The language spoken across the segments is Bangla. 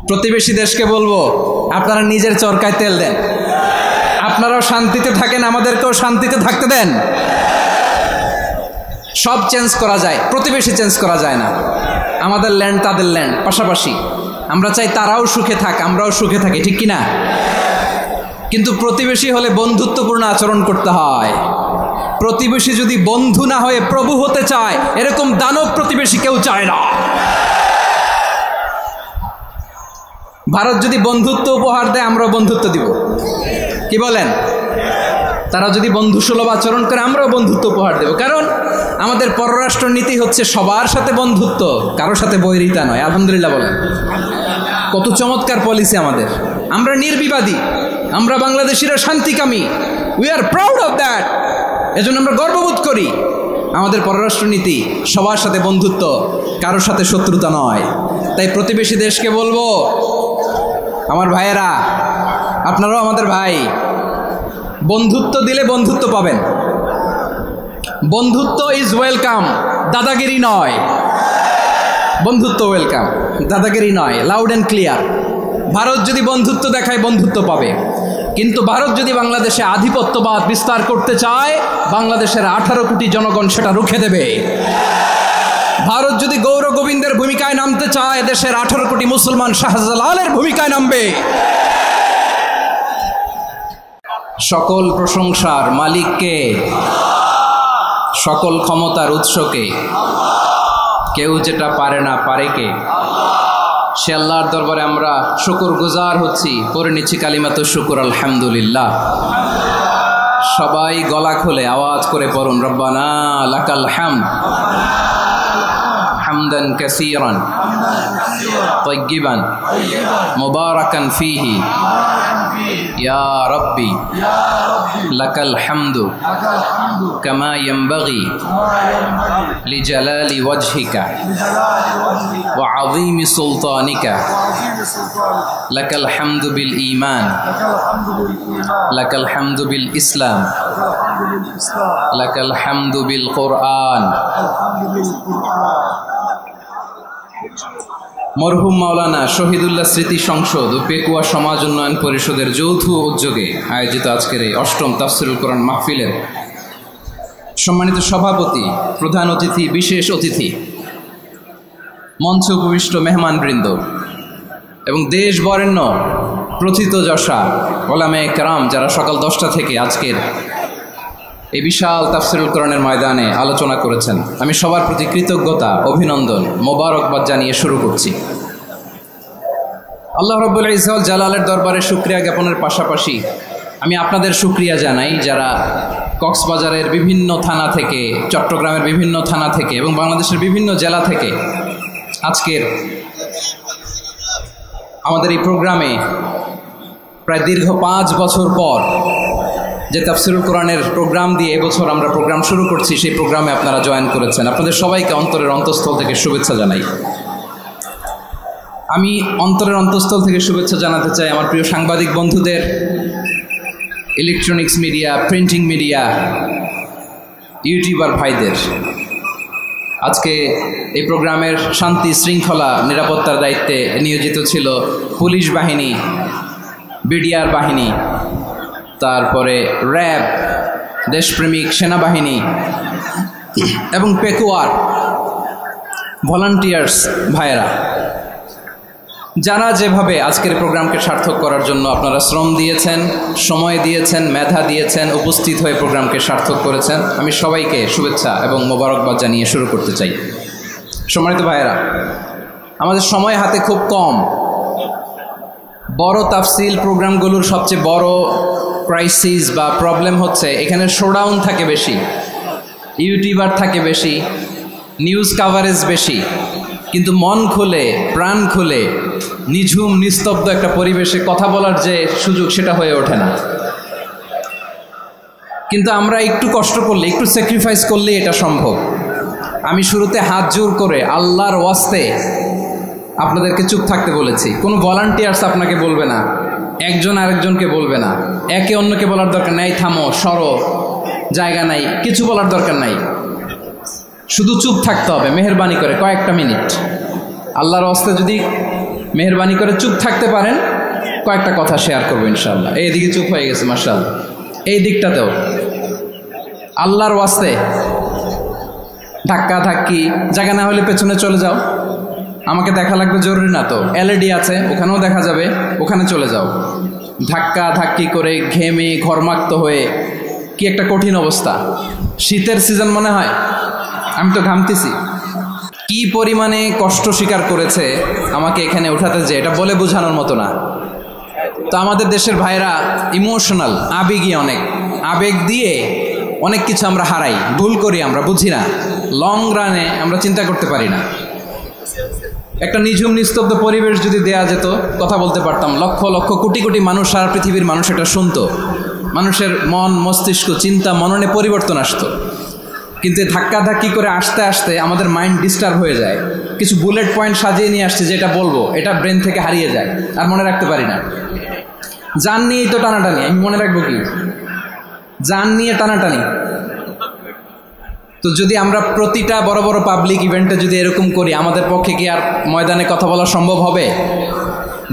প্রতিবেশী দেশকে বলবো, আপনারা নিজের চরকায় তেল দেন, আপনারাও শান্তিতে থাকেন, আমাদেরকেও শান্তিতে থাকতে দেন। সব চেঞ্জ করা যায়, প্রতিবেশী চেঞ্জ করা যায় না। আমাদের ল্যান্ড তাদের ল্যান্ড, পাশাপাশি। আমরা চাই তারাও সুখে থাক, আমরাও সুখে থাকি, ঠিক কিনা? কিন্তু প্রতিবেশী হলে বন্ধুত্বপূর্ণ আচরণ করতে হয়। প্রতিবেশী যদি বন্ধু না হয়ে প্রভু হতে চায়, এরকম দানব প্রতিবেশী কেউ চায় না। ভারত যদি বন্ধুত্ব উপহার দেয়, আমরাও বন্ধুত্ব দিব, কি বলেন? তারা যদি বন্ধুসুলভ আচরণ করে, আমরাও বন্ধুত্ব উপহার দেব। কারণ আমাদের পররাষ্ট্র নীতি হচ্ছে সবার সাথে বন্ধুত্ব, কারোর সাথে বৈরিতা নয়। আলহামদুলিল্লাহ বলেন, কত চমৎকার পলিসি আমাদের। আমরা নির্বিবাদী, আমরা বাংলাদেশিরা শান্তিকামী। We are proud of that. এজন্য আমরা গর্ববোধ করি। আমাদের পররাষ্ট্র নীতি সবার সাথে বন্ধুত্ব, কারোর সাথে শত্রুতা নয়। তাই প্রতিবেশী দেশকে বলবো, আমার ভাইয়েরা, আপনারাও আমাদের ভাই। বন্ধুত্ব দিলে বন্ধুত্ব পাবেন। বন্ধুত্ব ইজ ওয়েলকাম, দাদাগিরি নয়। বন্ধুত্ব ওয়েলকাম, দাদাগিরি নয়, লাউড অ্যান্ড ক্লিয়ার। ভারত যদি বন্ধুত্ব দেখায়, বন্ধুত্ব পাবে। কিন্তু ভারত যদি বাংলাদেশে আধিপত্যবাদ বিস্তার করতে চায়, বাংলাদেশের 18 কোটি জনগণ সেটা রুখে দেবে। ভারত যদি গৌর গোবিন্দের ভূমিকায় নামতে চায়, দেশের 18 কোটি মুসলমান শাহজালালের ভূমিকায় নামবে। সকল প্রশংসার মালিককে, সকল ক্ষমতার উৎসকে। কেউ যেটা পারে না, পারে কে? সে আল্লাহর দরবারে আমরা শুকর গুজার হচ্ছি। পড়ে নিচ্ছি কালিমাতুশ শুকর, আলহামদুলিল্লাহ। সবাই গলা খুলে আওয়াজ করে পড়ুন, রব্বানা লাকাল হামদ হামদান কাসীরান তাইয়্যিবান মুবারাকান ফীহি ইয়া রাব্বি লাকাল হামদু কামা ইয়ানবাগি লিজালালি ওয়াজহিকা ওয়া আযীমি সুলতানিকা লাকাল হামদু বিল ঈমান লাকাল হামদু বিল ইসলাম লাকাল হামদু বিল কুরআন। মরহুম মাওলানা শহীদুল্লাহ স্মৃতি সংসদ ও পেকুয়া সমাজ উন্নয়ন পরিষদের যৌথ উদ্যোগে আয়োজিত আজকের এই ৮ম তাফসীরুল কোরআন মাহফিলের সম্মানিত সভাপতি, প্রধান অতিথি, বিশেষ অতিথি, মঞ্চে উপবিষ্ট মেহমানবৃন্দ এবং দেশ বরেণ্য প্রথিতযশা ওলামায়ে কেরাম যারা সকাল 10টা থেকে আজকের এই বিশাল তাফসীরুল কোরআনের ময়দানে আলোচনা করেছেন, আমি সবার প্রতি কৃতজ্ঞতা, অভিনন্দন, মোবারকবাদ জানিয়ে শুরু করছি। আল্লাহ রাব্বুল ইজ্জত জালালের দরবারে শুকরিয়া জ্ঞাপনের পাশাপাশি আমি আপনাদের শুকরিয়া জানাই, যারা কক্সবাজারের বিভিন্ন থানা থেকে, চট্টগ্রামের বিভিন্ন থানা থেকে এবং বাংলাদেশের বিভিন্ন জেলা থেকে আজকের আমাদের এই প্রোগ্রামে প্রায় দীর্ঘ 5 বছর পর যে তাফসীরুল কোরআনের প্রোগ্রাম দিয়ে এবছর আমরা প্রোগ্রাম শুরু করছি, সেই প্রোগ্রামে আপনারা জয়েন করেছেন। আপনাদের সবাইকে অন্তরের অন্তঃস্থল থেকে শুভেচ্ছা জানাই। আমি অন্তরের অন্তঃস্থল থেকে শুভেচ্ছা জানাতে চাই আমার প্রিয় সাংবাদিক বন্ধুদের, electronics media, printing media, YouTuber ভাইদের। আজকে এই প্রোগ্রামের শান্তি শৃঙ্খলা নিরাপত্তার দায়িত্বে নিয়োজিত ছিল পুলিশ বাহিনী, বিডিআর বাহিনী, তারপরে র্যাব, দেশপ্রেমিক সেনাবাহিনী এবং পেকুয়ার ভলান্টিয়ার্স ভাইয়েরা, যারা যেভাবে আজকের প্রোগ্রামকে সার্থক করার জন্য আপনারা শ্রম দিয়েছেন, সময় দিয়েছেন, মেধা দিয়েছেন, উপস্থিত হয়ে প্রোগ্রামকে সার্থক করেছেন, আমি সবাইকে শুভেচ্ছা এবং মোবারকবাদ জানিয়ে শুরু করতে চাই। সম্মানিত ভাইয়েরা, আমাদের সময় হাতে খুব কম। বড় তাফসীল প্রোগ্রামগুলোর সবচেয়ে বড় ক্রাইসিস বা প্রবলেম হচ্ছে এখানে শোডাউন থাকে বেশি, ইউটিউবার থাকে বেশি, নিউজ কাভারেজ বেশি, কিন্তু মন খুলে, প্রাণ খুলে, নিঝুম নিস্তব্ধ একটা পরিবেশে কথা বলার যে সুযোগ, সেটা হয়ে ওঠে না। কিন্তু আমরা একটু কষ্ট করলে, একটু স্যাক্রিফাইস করলেই এটা সম্ভব। আমি শুরুতে হাত জোর করে আল্লাহর ওয়াস্তে আপনাদেরকে চুপ থাকতে বলেছি। কোনো ভলান্টিয়ার্স আপনাকে বলবে না, একজন আরেকজনকে বলবে না, একে অন্যকে বলার দরকার নাই, থামো, সরো, জায়গা নাই, কিছু বলার দরকার নাই, শুধু চুপ থাকতে হবে মেহেরবানি করে কয়েকটা মিনিট। আল্লাহর ওয়াস্তে যদি মেহেরবানি করে চুপ থাকতে পারেন, কয়েকটা কথা শেয়ার করবো ইনশাআল্লাহ। এইদিকে চুপ হয়ে গেছে মাশাআল্লাহ, এই দিকটাতেও আল্লাহর ওয়াস্তে ধাক্কা ধাক্কি জায়গা না হলে পেছনে চলে যাও। আমাকে দেখা লাগবে জরুরি না তো, এলইডি আছে ওখানেও দেখা যাবে, ওখানে চলে যাও। ধাক্কা ধাক্কি করে ঘেমে ঘরমাক্ত হয়ে কি একটা কঠিন অবস্থা। শীতের সিজন মনে হয়, আমি তো ঘামতেছি। কি পরিমাণে কষ্ট স্বীকার করেছে আমাকে এখানে উঠাতে, যে এটা বলে বোঝানোর মতো না। তো আমাদের দেশের ভাইরা ইমোশনাল, আবেগী, অনেক আবেগ দিয়ে অনেক কিছু আমরা হারাই, ভুল করি, আমরা বুঝি না, লং রানে আমরা চিন্তা করতে পারি না। একটা নিঝুম নিস্তব্ধ পরিবেশ যদি দেয়া যেত, কথা বলতে পারতাম, লক্ষ লক্ষ কোটি কোটি মানুষ, সারা পৃথিবীর মানুষ এটা শুনতো, মানুষের মন মস্তিষ্ক চিন্তা মননে পরিবর্তন আসতো। কিন্তু ধাক্কাধাক্কি করে আসতে আসতে আমাদের মাইন্ড ডিস্টার্ব হয়ে যায়। কিছু বুলেট পয়েন্ট সাজিয়ে নিয়ে আসছে, যেটা বলবো এটা ব্রেন থেকে হারিয়ে যায়, আর মনে রাখতে পারি না। জান নিয়েই তো টানাটানি, আমি মনে রাখবো কি? জান নিয়ে টানাটানি। তো যদি আমরা প্রতিটা বড় বড় পাবলিক ইভেন্টে যদি এরকম করি, আমাদের পক্ষে কি আর ময়দানে কথা বলা সম্ভব হবে?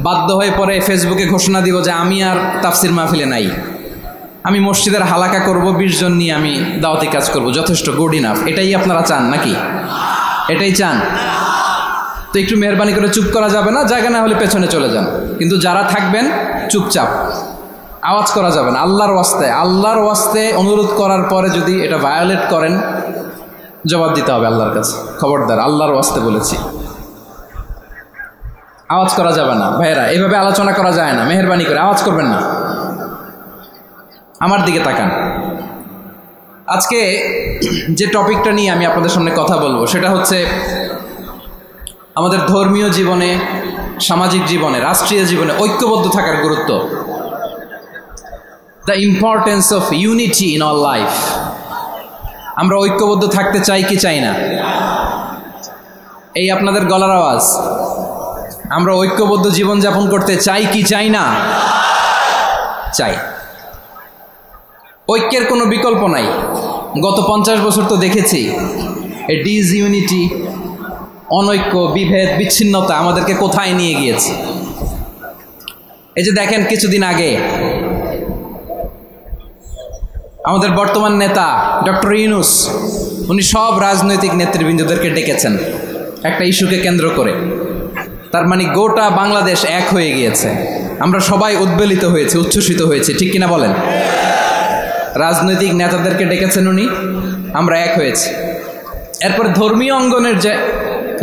বাধ্য হয়ে পরে ফেসবুকে ঘোষণা দিব যে আমি আর তাফসির মাহফিলে নাই, আমি মসজিদের হালাকা করব, 20 জন নিয়ে আমি দাওয়াতি কাজ করব, যথেষ্ট, গুড ইনাফ। এটাই আপনারা চান নাকি? এটাই চান? তো একটু মেহরবানি করে চুপ করা যাবে না? জায়গা না হলে পেছনে চলে যান, কিন্তু যারা থাকবেন চুপচাপ, আওয়াজ করা যাবে না। আল্লাহর ওয়াস্তে অনুরোধ করার পরে যদি এটা ভায়োলেট করেন, জবাব দিতে হবে আল্লাহর কাছে। খবরদার, আল্লাহর ওয়াস্তে বলেছি, আওয়াজ করা যাবে না। ভাইয়েরা, এভাবে আলোচনা করা যায় না, মেহরবানি করে আওয়াজ করবেন না। আমার দিকে তাকান। আজকে যে টপিকটা নিয়ে আমি আপনাদের সামনে কথা বলবো, সেটা হচ্ছে আমাদের ধর্মীয় জীবনে, সামাজিক জীবনে, রাষ্ট্রীয় জীবনে ঐক্যবদ্ধ থাকার গুরুত্ব। The importance of unity in all life. আমরা ঐক্যবদ্ধ থাকতে চাই কি চাই না? এই আপনাদের গলার আওয়াজ। আমরা ঐক্যবদ্ধ জীবনযাপন করতে চাই কি চাই না? চাই। ঐক্যের কোনো বিকল্প নাই। গত 50 বছর তো দেখেছি এই ডিসইউনিটি, অনৈক্য, বিভেদ, বিচ্ছিন্নতা আমাদেরকে কোথায় নিয়ে গিয়েছে। এই যে দেখেন, কিছুদিন আগে আমাদের বর্তমান নেতা ডক্টর ইউনূস, উনি সব রাজনৈতিক নেতৃবৃন্দদেরকে ডেকেছেন একটা ইস্যুকে কেন্দ্র করে। তার মানে গোটা বাংলাদেশ এক হয়ে গিয়েছে। আমরা সবাই উদ্বেলিত হয়েছে, উচ্ছ্বসিত হয়েছে, ঠিক কিনা বলেন? রাজনৈতিক নেতাদেরকে ডেকেছেন উনি, আমরা এক হয়েছি। এরপর ধর্মীয় অঙ্গনের যে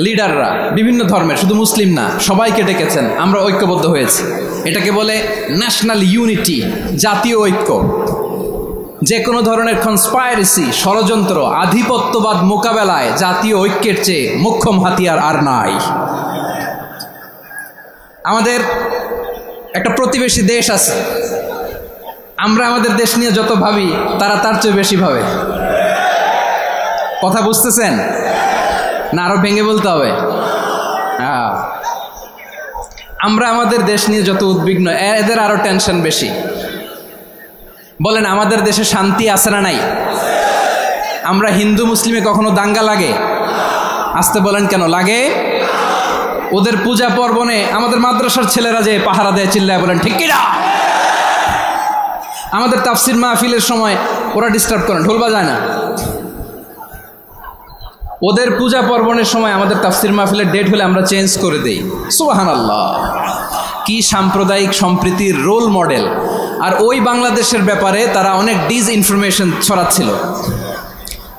লিডাররা, বিভিন্ন ধর্মের, শুধু মুসলিম না, সবাইকে ডেকেছেন, আমরা ঐক্যবদ্ধ হয়েছি। এটাকে বলে ন্যাশনাল ইউনিটি, জাতীয় ঐক্য। যে কোনো ধরনের কনস্পাইরেসি, ষড়যন্ত্র, আধিপত্যবাদ মোকাবেলায় জাতীয় ঐক্যের চেয়ে মোক্ষম হাতিয়ার আর নাই। আমাদের একটা প্রতিবেশী দেশ আছে, আমরা আমাদের দেশ নিয়ে যত ভাবি, তারা তার চেয়ে বেশি ভাবে। কথা বুঝতেছেন না? আরো ভেঙে বলতে হবে। হ্যাঁ, আমরা আমাদের দেশ নিয়ে যত উদ্বিগ্ন, এদের আরো টেনশন বেশি। বলেন, আমাদের দেশে শান্তি আছে না নাই? আমরা হিন্দু মুসলিমে কখনো দাঙ্গা লাগে? আসতে বলেন, কেন লাগে? ওদের পূজা পার্বণে আমাদের মাদ্রাসার ছেলেরা যে পাহারা দেয়, চিল্লায় বলেন ঠিক কিনা? আমাদের তাফসির মাহফিলের সময় ওরা ডিস্টার্ব করেন, ঢোল বাজায় না। ওদের পূজা পার্বণের সময় আমাদের তাফসির মাহফিলের ডেট হলে আমরা চেঞ্জ করে দেই। সুবহানাল্লাহ, কি সাম্প্রদায়িক সম্প্রীতির রোল মডেল। আর ওই বাংলাদেশের ব্যাপারে তারা অনেক ডিসইনফরমেশন ছড়াচ্ছিল।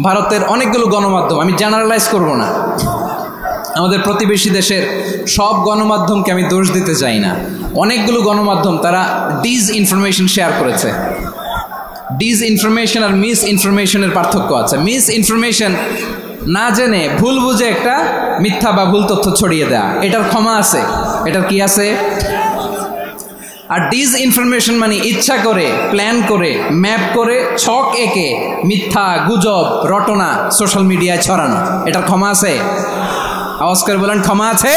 ভারতের অনেকগুলো গণমাধ্যম, আমি জেনারেলাইজ করব না, আমাদের প্রতিবেশী দেশের সব গণমাধ্যমকে আমি দোষ দিতে চাই না, অনেকগুলো গণমাধ্যম তারা ডিসইনফরমেশন শেয়ার করেছে। ডিসইনফরমেশন আর মিস ইনফরমেশনের পার্থক্য আছে। মিস ইনফরমেশন না জেনে ভুল বুঝে একটা মিথ্যা বা ভুল তথ্য ছড়িয়ে দেয়া, এটার ক্ষমা আছে, এটার কি আছে? আর ডিসইনফরমেশন মানে ইচ্ছা করে, প্ল্যান করে, ম্যাপ করে, ছক এঁকে মিথ্যা, গুজব, রটনা সোশ্যাল মিডিয়ায় ছড়ানো, এটার ক্ষমা আছে? আওয়াজ করে বলেন, ক্ষমা আছে?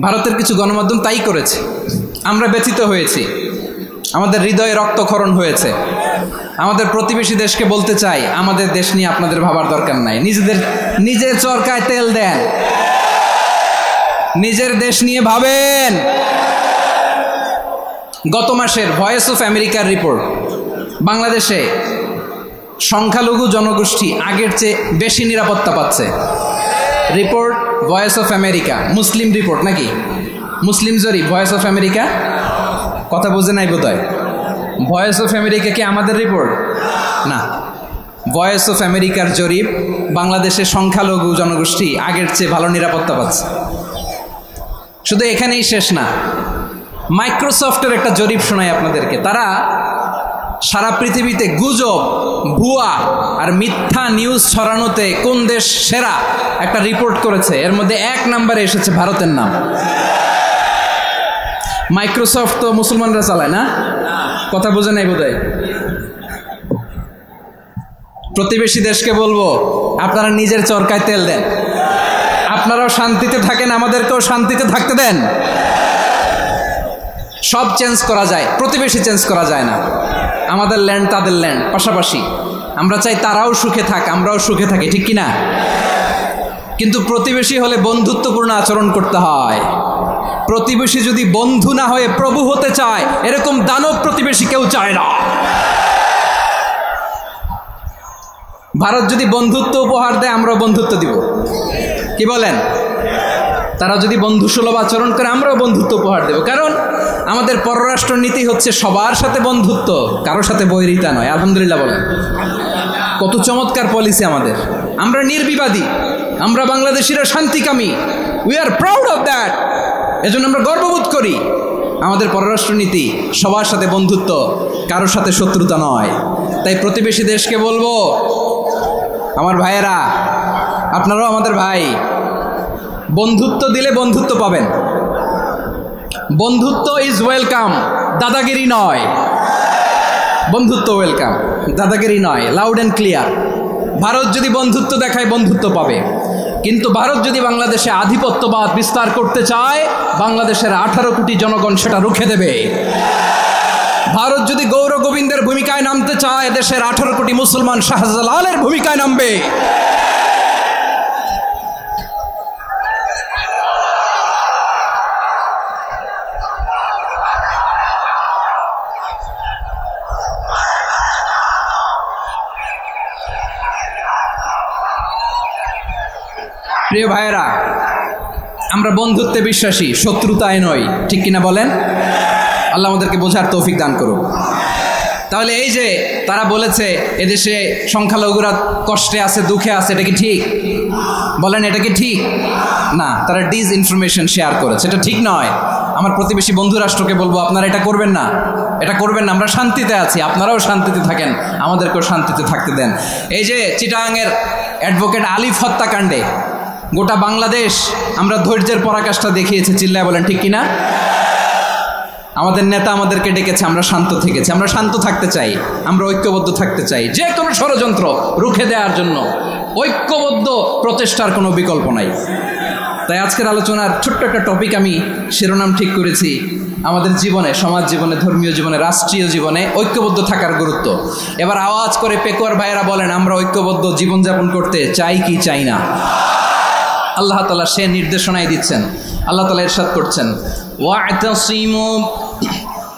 ভারতের কিছু গণমাধ্যম তাই করেছে। আমরা ব্যথিত হয়েছি, আমাদের হৃদয়ে রক্তক্ষরণ হয়েছে। আমাদের প্রতিবেশী দেশকে বলতে চাই, আমাদের দেশ নিয়ে আপনাদের ভাবার দরকার নাই, নিজের চরকায় তেল দেন। নিজের দেশ নিয়ে ভাবেন। গত মাসের ভয়েস অফ আমেরিকার রিপোর্ট, বাংলাদেশে সংখ্যালঘু জনগোষ্ঠী আগের চেয়ে বেশি নিরাপত্তা পাচ্ছে। Report voice of America, Muslim report নাকি? মুসলিম জরিপ, ভয়েস অফ আমেরিকা। কথা বোঝে নাই বোধহয়। ভয়েস অফ আমেরিকা কি আমাদের রিপোর্ট? না, ভয়েস অফ আমেরিকার জরিপ, বাংলাদেশের সংখ্যালঘু জনগোষ্ঠী আগের চেয়ে ভালো নিরাপত্তা পাচ্ছে। শুধু এখানেই শেষ না, মাইক্রোসফটের একটা জরিপ শোনাই আপনাদেরকে। তারা সারা পৃথিবীতে গুজব, ভুয়া আর মিথ্যা নিউজ ছড়ানোতে কোন দেশ সেরা একটা রিপোর্ট করেছে। এর মধ্যে 1 নম্বরে এসেছে ভারতের নাম। মাইক্রোসফট তো মুসলমানরা চালায় না? কথা বোঝে নাই বোধহয়। প্রতিবেশী দেশকে বলবো, আপনারা নিজের চরকায় তেল দেন, আপনারাও শান্তিতে থাকেন, আমাদেরকেও শান্তিতে থাকতে দেন। সব চেঞ্জ করা যায়, প্রতিবেশী চেঞ্জ করা যায় না। আমাদের ল্যান্ড তাদের ল্যান্ড, পাশাপাশি। আমরা চাই তারাও সুখে থাক, আমরাও সুখে থাকি, ঠিক কিনা? কিন্তু প্রতিবেশী হলে বন্ধুত্বপূর্ণ আচরণ করতে হয়। প্রতিবেশী যদি বন্ধু না হয়ে প্রভু হতে চায়, এরকম দানব প্রতিবেশী কেউ চায় না। ভারত যদি বন্ধুত্ব উপহার দেয়, আমরাও বন্ধুত্ব দিব। কি বলেন? তারা যদি বন্ধুসুলভ আচরণ করে, আমরাও বন্ধুত্ব উপহার দেব। কারণ আমাদের পররাষ্ট্র নীতি হচ্ছে সবার সাথে বন্ধুত্ব, কারোর সাথে বৈরিতা নয়। আলহামদুলিল্লাহ বলেন। কত চমৎকার পলিসি আমাদের। আমরা নির্বিবাদী, আমরা বাংলাদেশিরা শান্তিকামী। We are proud of that. এজন্য আমরা গর্ববোধ করি। আমাদের পররাষ্ট্র নীতি সবার সাথে বন্ধুত্ব, কারোর সাথে শত্রুতা নয়। তাই প্রতিবেশী দেশকে বলবো, আমার ভাইয়েরা, আপনারাও আমাদের ভাই। বন্ধুত্ব দিলে বন্ধুত্ব পাবেন। বন্ধুত্ব ইজ ওয়েলকাম, দাদাগিরি নয়। বন্ধুত্ব ওয়েলকাম, দাদাগিরি নয়। Loud and clear. ভারত যদি বন্ধুত্ব দেখায়, বন্ধুত্ব পাবে। কিন্তু ভারত যদি বাংলাদেশে আধিপত্যবাদ বিস্তার করতে চায়, বাংলাদেশের 18 কোটি জনগণ সেটা রুখে দেবে। ভারত যদি গৌর গোবিন্দের ভূমিকায় নামতে চায়, দেশের 18 কোটি মুসলমান শাহজালালের ভূমিকায় নামবে। প্রিয় ভাইয়েরা, আমরা বন্ধুত্বে বিশ্বাসী, শত্রুতায় নয়, ঠিক কিনা বলেন? আল্লাহ আমাদেরকে বোঝার তৌফিক দান করুন। তাহলে এই যে তারা বলেছে এদেশে সংখ্যালঘুরা কষ্টে আছে, দুঃখে আছে, এটা কি ঠিক? বলেন, এটা কি ঠিক? না, তারা ডিসইনফরমেশন শেয়ার করেছে, এটা ঠিক নয়। আমার প্রতিবেশী বন্ধু রাষ্ট্রকে বলবো, আপনারা এটা করবেন না, এটা করবেন না। আমরা শান্তিতে আছি, আপনারাও শান্তিতে থাকেন, আমাদেরকেও শান্তিতে থাকতে দেন। এই যে চিটাগাংয়ের অ্যাডভোকেট আলিফ হত্যাকাণ্ডে গোটা বাংলাদেশ আমরা ধৈর্যের পরাকাষ্ঠা দেখিয়েছে। চিল্লায় বলেন, ঠিক কিনা? আমাদের নেতা আমাদেরকে ডেকেছে, আমরা শান্ত থেকেছি। আমরা শান্ত থাকতে চাই, আমরা ঐক্যবদ্ধ থাকতে চাই। যে কোনো ষড়যন্ত্র রুখে দেওয়ার জন্য ঐক্যবদ্ধ প্রচেষ্টার কোনো বিকল্প নাই। তাই আজকের আলোচনার ছোট্ট একটা টপিক আমি শিরোনাম ঠিক করেছি, আমাদের জীবনে, সমাজ জীবনে, ধর্মীয় জীবনে, রাষ্ট্রীয় জীবনে ঐক্যবদ্ধ থাকার গুরুত্ব। এবার আওয়াজ করে পেকুয়ার ভাইয়েরা বলেন, আমরা ঐক্যবদ্ধ জীবনযাপন করতে চাই কি চাই না? আল্লাহ তাআলা সে নির্দেশনাই দিচ্ছেন। আল্লাহ তাআলা ইরশাদ করছেন, ওয়া'তাসিমু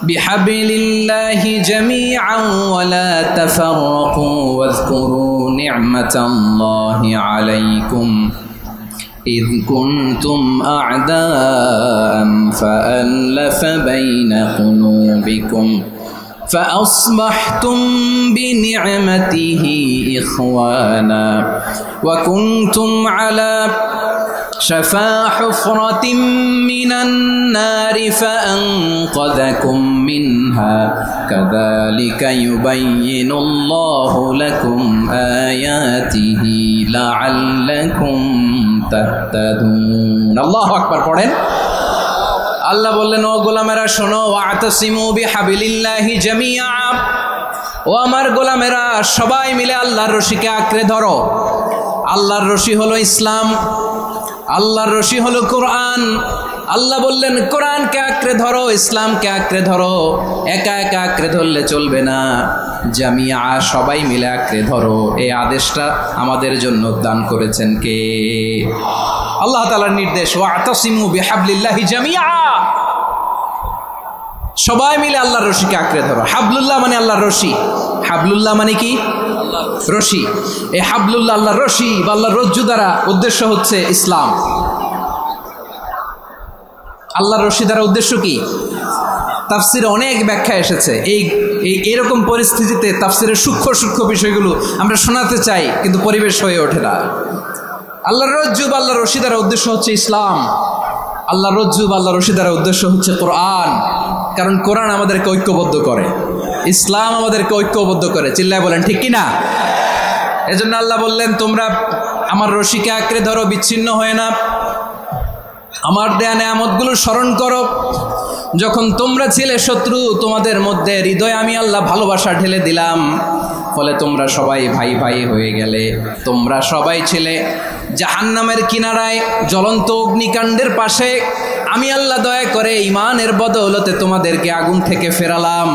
বিহাবলিল্লাহি জামিআন ওয়া লা তাফাররাকু ওয়াযকুরু নি'মাতাল্লাহি আলাইকুম إذ كنتم أعداء فألف بين قلوبكم فأصبحتم بنعمته إخوانا وكنتم على شفا حفرة من النار فأنقذكم منها كذلك يبين الله لكم آياته لعلكم تهتدون الله أكبر পড়েন। আল্লাহ বললেন, ও গোলামেরা শোনো, ওয়া'তাসিমু বিহাবিলিল্লাহি জামিআ, ও আমার গোলামেরা সবাই মিলে আল্লাহর রশিকে আঁকড়ে ধরো। আল্লাহর রশি হলো ইসলাম, আল্লাহর রশি হলো কোরআন। আল্লাহ বললেন, কোরআনকে আঁকড়ে ধরো, ইসলামকে আঁকড়ে ধরো। একা একা আঁকড়ে ধরলে চলবে না, জামিআ, সবাই মিলে আঁকড়ে ধরো। এই আদেশটা আমাদের জন্য দান করেছেন কে? আল্লাহ তাআলার নির্দেশ, ওয়া'তাসিমু বিহাবলিল্লাহি জামিআ, সবাই মিলে আল্লাহর রশিকে আঁকড়ে ধরো। হাবলুল্লাহ মানে আল্লাহর রশি, হাবলুল্লাহ মানে কি? রশি। এই হাবলুল্লাহ আল্লাহর রশি বা আল্লাহর রজ্জু দ্বারা উদ্দেশ্য হচ্ছে ইসলাম। আল্লাহর রশি দ্বারা উদ্দেশ্য কি? তাফসিরে অনেক ব্যাখ্যা এসেছে। এরকম পরিস্থিতিতে তাফসিরের সূক্ষ্ম সূক্ষ্ম বিষয়গুলো আমরা শোনাতে চাই, কিন্তু পরিবেশ হয়ে ওঠে না। আল্লাহর রজ্জু বা আল্লাহর রশি দ্বারা উদ্দেশ্য হচ্ছে ইসলাম। আল্লাহর রজ্জু বা আল্লাহর রশি দ্বারা উদ্দেশ্য হচ্ছে কোরআন, কারণ কোরআন আমাদেরকে ঐক্যবদ্ধ করে, ইসলাম আমাদেরকে ঐক্যবদ্ধ করে। চিল্লায় বলেন ঠিক কিনা? এজন্য আল্লাহ বললেন, তোমরা আমার রশিকে আঁকড়ে ধরো, বিচ্ছিন্ন হয়ে না, আমার দেয়া নেয়ামতগুলো স্মরণ করো। যখন তোমরা ছিলে শত্রু, তোমাদের মধ্যে হৃদয়ে আমি আল্লাহ ভালোবাসা ঢেলে দিলাম, ফলে তোমরা সবাই ভাই ভাই হয়ে গেলে। তোমরা সবাই ছিলে জাহান্নামের কিনারায়, জ্বলন্ত অগ্নিকাণ্ডের পাশে। আমি আল্লাহ দয়া করে ঈমানের বদৌলতে তোমাদেরকে আগুন থেকে ফেরালাম।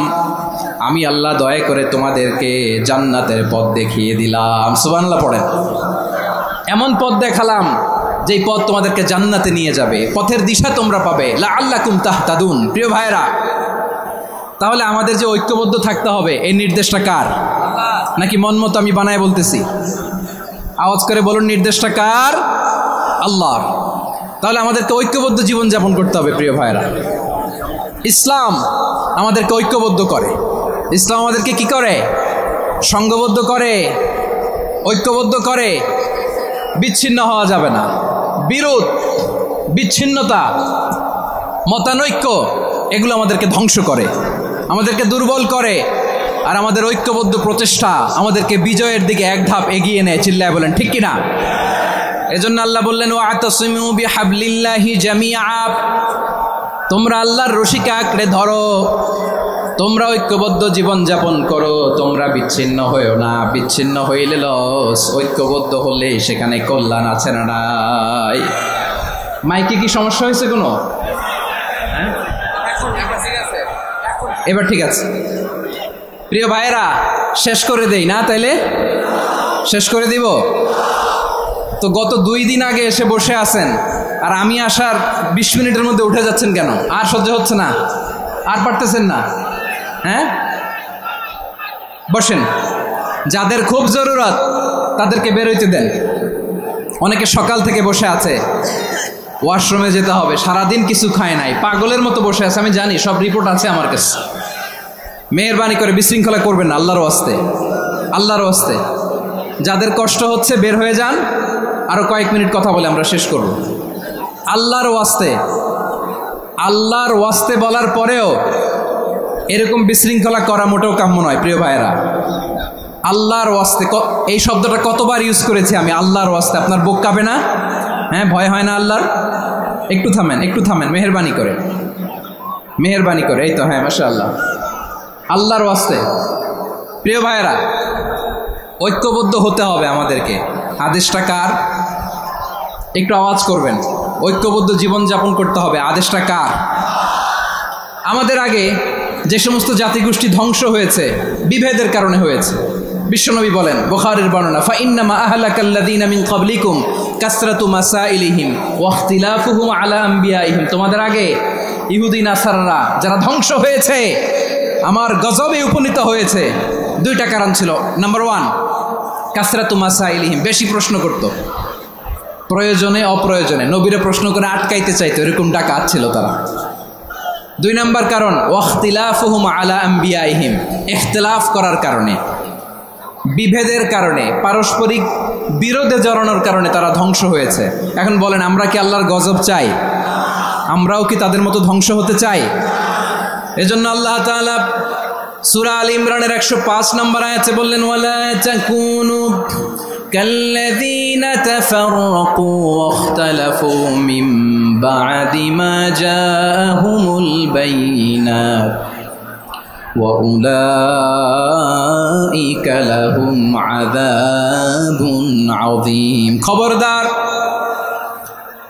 আমি আল্লাহ দয়া করে তোমাদেরকে জান্নাতের পথ দেখিয়ে দিলাম। সুবহানাল্লাহ পড়েন। এমন পথ দেখালাম যেই পথ তোমাদেরকে জান্নাতে নিয়ে যাবে, পথের দিশা তোমরা পাবে। লাআল্লাকুম তাহতাদুন। প্রিয় ভাইরা, তাহলে আমাদের যে ঐক্যবদ্ধ থাকতে হবে, এই নির্দেশটা কার? নাকি মন মতো আমি বানায় বলতেছি? আওয়াজ করে বলুন, নির্দেশটা কার? আল্লাহর। তাহলে আমাদেরকে ঐক্যবদ্ধ জীবনযাপন করতে হবে। প্রিয় ভাইরা, ইসলাম আমাদেরকে ঐক্যবদ্ধ করে। ইসলাম আমাদেরকে কি করে? সংঘবদ্ধ করে, ঐক্যবদ্ধ করে। বিচ্ছিন্ন হওয়া যাবে না। বিরোধ, বিচ্ছিন্নতা, মতানৈক্য, এগুলো আমাদেরকে ধ্বংস করে, আমাদেরকে দুর্বল করে। আর আমাদের ঐক্যবদ্ধ প্রচেষ্টা আমাদেরকে বিজয়ের দিকে এক ধাপ এগিয়ে নেয়। চিল্লায় বলেন ঠিক কিনা? এজন্য আল্লাহ বললেন, ওয়া'তাসিমু বিহাবলিল্লাহি জামিআ, তোমরা আল্লাহর রশিকে আঁকড়ে ধরো, তোমরা ঐক্যবদ্ধ জীবনযাপন করো, তোমরা বিচ্ছিন্ন হয়েও না। বিচ্ছিন্ন হইলে লস, ঐক্যবদ্ধ হলে সেখানে কল্যাণ আছে না নাই? মাইকে কি সমস্যা হয়েছে কোনো? এবার ঠিক আছে। প্রিয় ভাইয়েরা, শেষ করে দেই না? তাইলে শেষ করে দিব তো। গত 2 দিন আগে এসে বসে আছেন, আর আমি আসার 20 মিনিটের মধ্যে উঠে যাচ্ছেন কেন? আর সহ্য হচ্ছে না? আর পারতেছেন না? হ্যাঁ, বসেন। যাদের খুব জরুরত তাদেরকে বের হইতে দেন। অনেকে সকাল থেকে বসে আছে, ওয়াশরুমে যেতে হবে, সারাদিন কিছু খায় নাই, পাগলের মতো বসে আছে। আমি জানি, সব রিপোর্ট আছে আমার কাছে। মেহেরবানি করে বিশৃঙ্খলা করবেন না, আল্লাহর ওয়াস্তে, আল্লাহর ওয়াস্তে। যাদের কষ্ট হচ্ছে বের হয়ে যান। আরো কয়েক মিনিট কথা বলে আমরা শেষ করব। আল্লাহর ওয়াস্তে, আল্লাহর ওয়াস্তে বলার পরেও এরকম বিশৃঙ্খলা করা মোটেও কাম্য নয়। প্রিয় ভাইয়েরা, আল্লাহর ওয়াস্তে, এই শব্দটা কতবার ইউজ করেছি আমি, আল্লাহর ওয়াস্তে। আপনার বুক কাঁপে না? হ্যাঁ, ভয় হয় না আল্লাহর? একটু থামেন, একটু থামেন, মেহেরবানি করে, মেহেরবানি করে। এই তো, হ্যাঁ, মাশাআল্লাহ। আল্লাহর ওয়াস্তে। প্রিয় ভাইয়েরা, ঐক্যবদ্ধ হতে হবে আমাদেরকে। আদেশটা কার? একটু আওয়াজ করবেন। ঐক্যবদ্ধ জীবনযাপন করতে হবে। আদেশটা কার? আমাদের আগে যে সমস্ত জাতিগোষ্ঠী ধ্বংস হয়েছে, বিভেদের কারণে হয়েছে। বিশ্বনবী বলেন, বুখারীর বর্ণনা, ফাইন্নামা আহলাকাল্লাযীনা মিন ক্বাবলিকুম কাসরাতু মাসাইলিহিম ওয়া ইখতিলাফুহুম আলা আম্বিয়াইহিম। তোমাদের আগে ইহুদি নাসারারা যারা ধ্বংস হয়েছে, আমার গজবে উপনীত হয়েছে, 2টা কারণ ছিল। নাম্বার 1, কাসরাতু মাসাইলিহিম, বেশি প্রশ্ন করত, প্রয়োজনে অপ্রয়োজনে নবীরে প্রশ্ন করে আটকাইতে চাইতো, এরকম ডাকাত ছিল তারা। 2 নম্বর কারণ, ওয়াখতিলাফুহুম আলা আম্বিয়াইহিম, ইখতিলাফ করার কারণে, বিভেদের কারণে, পারস্পরিক বিরোধে জড়ানোর কারণে তারা ধ্বংস হয়েছে। এখন বলেন, আমরা কি আল্লাহর গজব চাই? আমরাও কি তাদের মতো ধ্বংস হতে চাই? এজন্য আল্লাহ তাআলা সূরা আল ইমরানের 105 নম্বর আয়াতে বললেন, ওয়ালা তাকুনু কাল্লাযীনা তাফাররাকু ওয়াখতালাফু মিন বা'দি মা জাআহুমুল বাইয়িনাত ওয়া উলাইকা লাহুম আযাবুন আযীম। খবরদার,